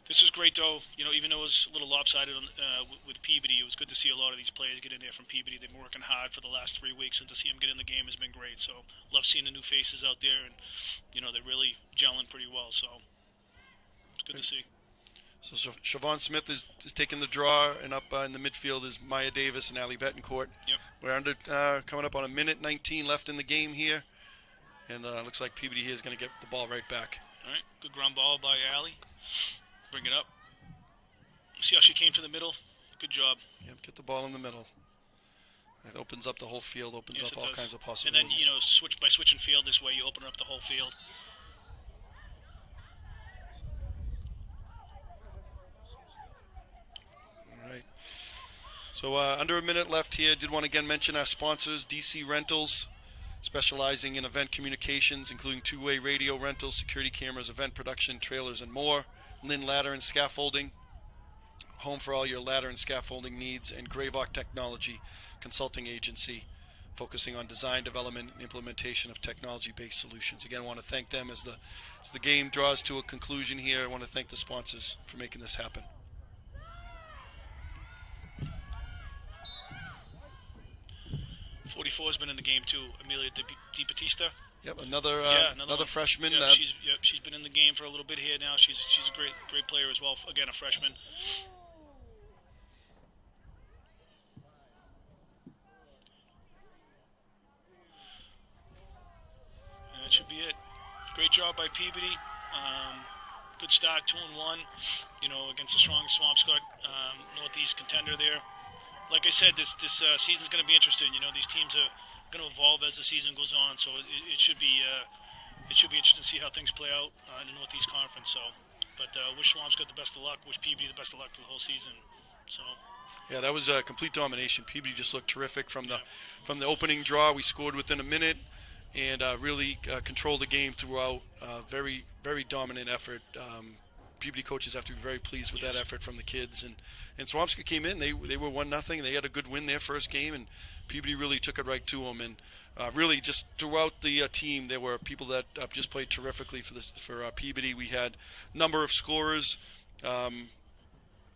Speaker 2: This was great, though. You know, even though it was a little lopsided with Peabody, it was good to see a lot of these players get in there from Peabody. They've been working hard for the last 3 weeks, and to see them get in the game has been great. So, love seeing the new faces out there, and you know they're really gelling pretty well. So, it's good to see.
Speaker 1: So Siobhan Smith is taking the draw, and up in the midfield is Maya Davis and Allie Betancourt.
Speaker 2: Yep.
Speaker 1: We're coming up on 1:19 left in the game here, and looks like Peabody here is going to get the ball right back.
Speaker 2: All right, good ground ball by Allie. Bring it up. See how she came to the middle? Good job.
Speaker 1: Yep, get the ball in the middle. It opens up the whole field, opens up all kinds of
Speaker 2: And
Speaker 1: possibilities.
Speaker 2: then, you know, by switching field this way, you open up the whole field.
Speaker 1: All right. So under a minute left here. Did want to again mention our sponsors, DC Rentals, specializing in event communications, including two-way radio rentals, security cameras, event production, trailers, and more. Lynn Ladder and Scaffolding, home for all your ladder and scaffolding needs, and Gravock Technology Consulting Agency, focusing on design, development, and implementation of technology-based solutions. Again, I want to thank them as the game draws to a conclusion here. I want to thank the sponsors for making this happen.
Speaker 2: .44 has been in the game too. Amelia DiBattista.
Speaker 1: Yep, another freshman.
Speaker 2: Yeah, she's been in the game for a little bit here now. She's a great player as well. Again, a freshman. And that should be it. Great job by Peabody. Good start, 2-1. Against a strong Swampscott Northeast contender there. Like I said, this season's going to be interesting. These teams are going to evolve as the season goes on, so it should be interesting to see how things play out in the Northeast Conference. But wish Swampscott the best of luck. Wish Peabody the best of luck to the whole season. So.
Speaker 1: Yeah, that was a complete domination. Peabody just looked terrific from the opening draw. We scored within a minute and really controlled the game throughout. Very, very dominant effort. Peabody coaches have to be very pleased with that effort from the kids. And Swampscott came in. They were 1-0. They had a good win their first game, and Peabody really took it right to them. And really just throughout the team, there were people that just played terrifically for Peabody. We had a number of scorers.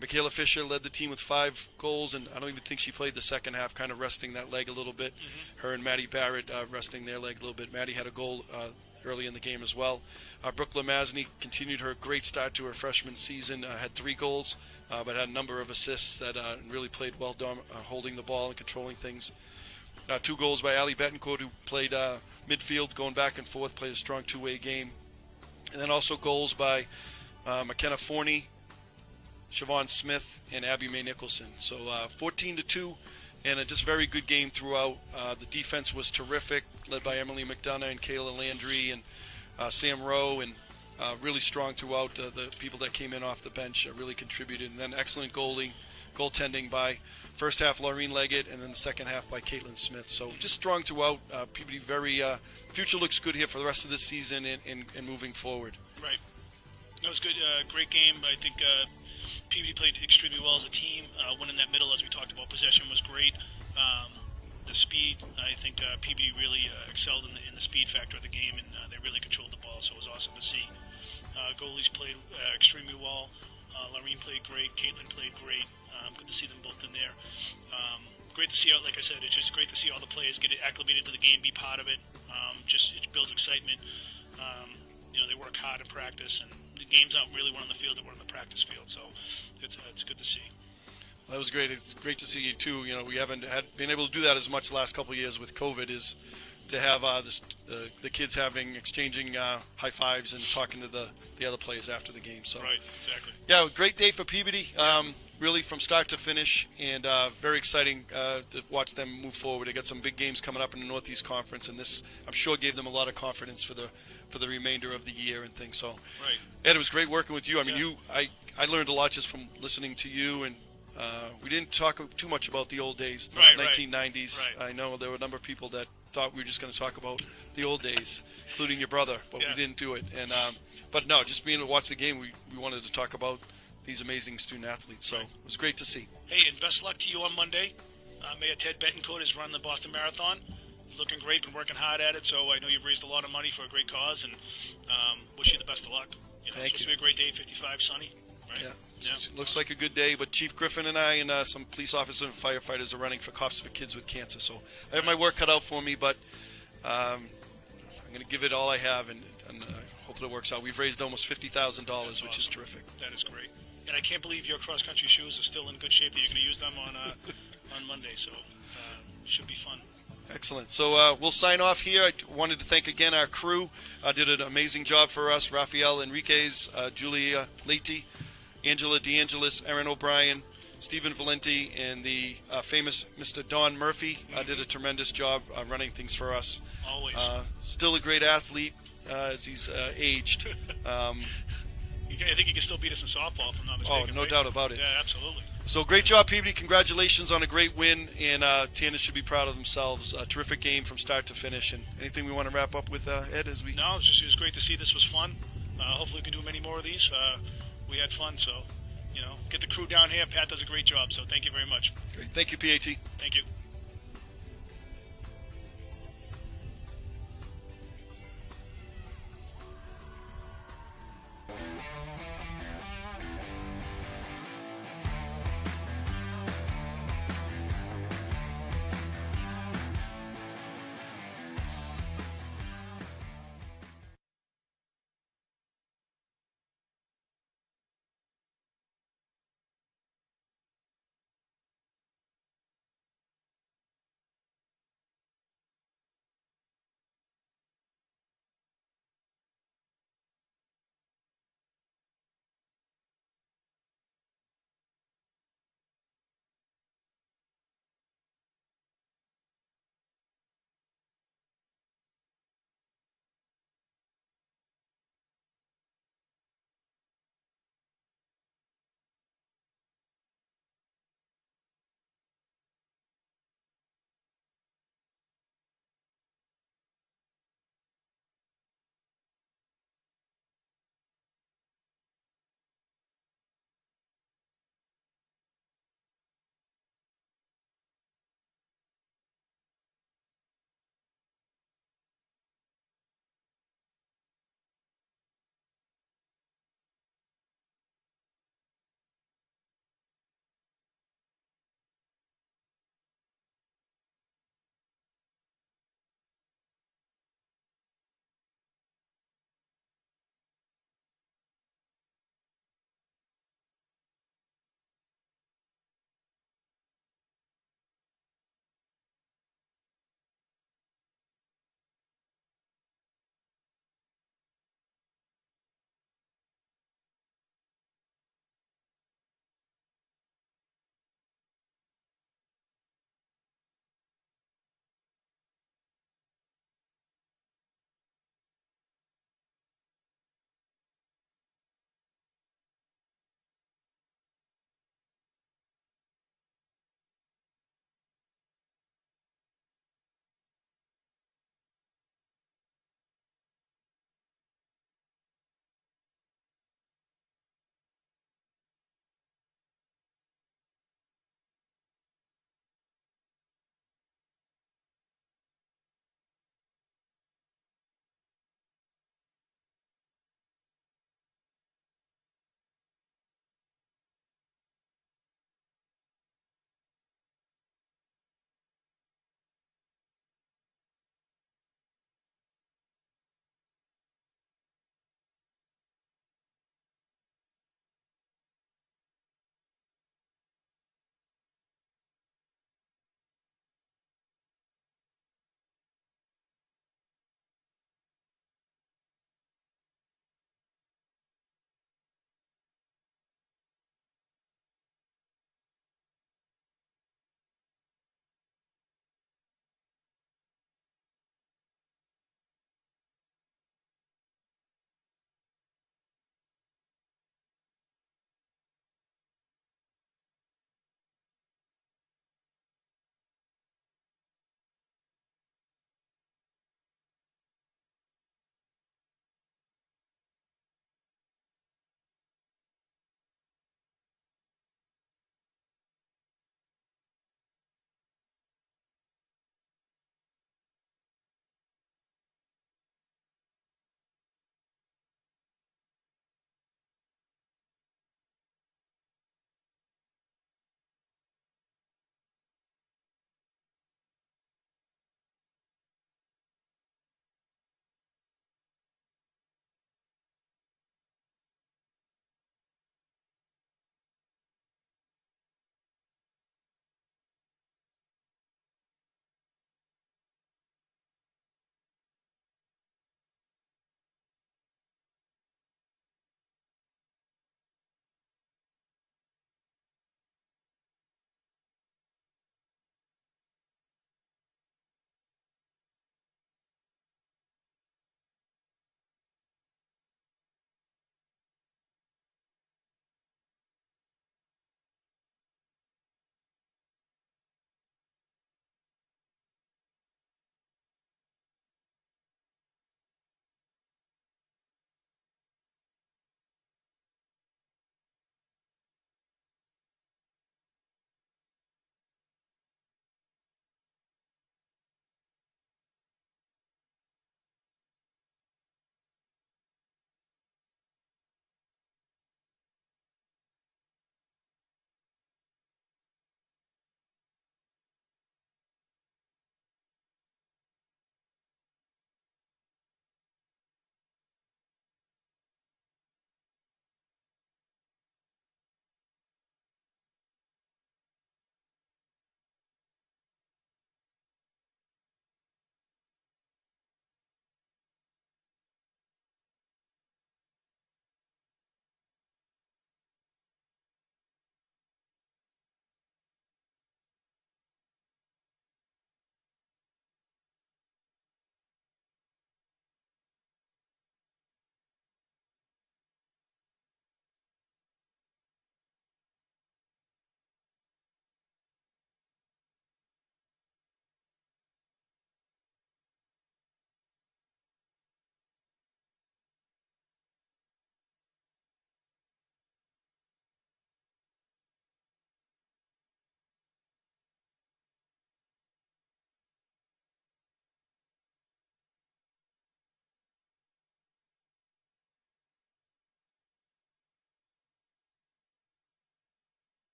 Speaker 1: Michaela Fisher led the team with 5 goals, and I don't even think she played the second half, kind of resting that leg a little bit. Mm-hmm. Her and Maddie Barrett resting their leg a little bit. Maddie had a goal early in the game as well. Brooke Lemazny continued her great start to her freshman season, had 3 goals, but had a number of assists that really played well, holding the ball and controlling things. 2 goals by Ali Betancourt, who played midfield, going back and forth, played a strong two-way game. And then also goals by McKenna Forney, Siobhan Smith, and Abby Mae Nicholson. So 14-2, and a just very good game throughout. The defense was terrific, led by Emily McDonough and Kayla Landry and Sam Rowe, and really strong throughout. The people that came in off the bench really contributed. And then excellent goaltending by first half Laureen Leggett, and then the second half by Caitlin Smith. So just strong throughout. Peabody very future looks good here for the rest of this season and moving forward.
Speaker 2: Right. That was good. Great game. I think Peabody played extremely well as a team. Winning that middle, as we talked about, possession was great. The speed, I think Peabody really excelled in the speed factor of the game, and they really controlled the ball, so it was awesome to see. Goalies played extremely well. Laureen played great. Caitlin played great. Good to see them both in there. Great to see, like I said, it's just great to see all the players get acclimated to the game, be part of it. It builds excitement. They work hard in practice, and the games aren't really won on the field, they're won on the practice field, so it's good to see.
Speaker 1: Well, that was great. It's great to see you too. We haven't been able to do that as much the last couple of years with COVID, is to have the kids exchanging high fives and talking to the other players after the game. So
Speaker 2: right, exactly.
Speaker 1: Yeah, great day for Peabody. Really from start to finish, and very exciting to watch them move forward. They got some big games coming up in the Northeast Conference, and this, I'm sure, gave them a lot of confidence for the remainder of the year and things. So,
Speaker 2: right.
Speaker 1: Ed, it was great working with you. I mean, I learned a lot just from listening to you, and we didn't talk too much about the old days, the 1990s.
Speaker 2: Right.
Speaker 1: I know there were a number of people that thought we were just going to talk about the old days, including your brother, but we didn't do it. And but no, just being able to watch the game, we wanted to talk about these amazing student athletes. So it was great to see.
Speaker 2: Hey, and best luck to you on Monday. Mayor Ted Betancourt has run the Boston Marathon. Looking great, been working hard at it, so I know you've raised a lot of money for a great cause, and wish you the best of luck.
Speaker 1: Thank you.
Speaker 2: It's supposed to be a great day, 55, sunny, right?
Speaker 1: Yeah. Looks like a good day, but Chief Griffin and I and some police officers and firefighters are running for Cops for Kids with Cancer, so I have my work cut out for me, but I'm going to give it all I have, and hopefully it works out. We've raised almost $50,000, which is terrific.
Speaker 2: That is great. And I can't believe your cross-country shoes are still in good shape, that you're going to use them on Monday, so should be fun.
Speaker 1: Excellent. So we'll sign off here. I wanted to thank again our crew. Did an amazing job for us. Rafael Enriquez, Julia Leite, Angela DeAngelis, Aaron O'Brien, Stephen Valenti, and the famous Mr. Don Murphy did a tremendous job running things for us.
Speaker 2: Always.
Speaker 1: Still a great athlete as he's aged.
Speaker 2: I think he can still beat us in softball, if I'm not mistaken.
Speaker 1: Oh, no doubt about it.
Speaker 2: Yeah, absolutely.
Speaker 1: So great job, Peabody. Congratulations on a great win, and Tanner should be proud of themselves. A terrific game from start to finish. And anything we want to wrap up with, Ed, as we...
Speaker 2: No, it was great to see. This was fun. Hopefully we can do many more of these. we had fun. So, get the crew down here. Pat does a great job. So thank you very much.
Speaker 1: Great. Thank you, PAT.
Speaker 2: Thank you.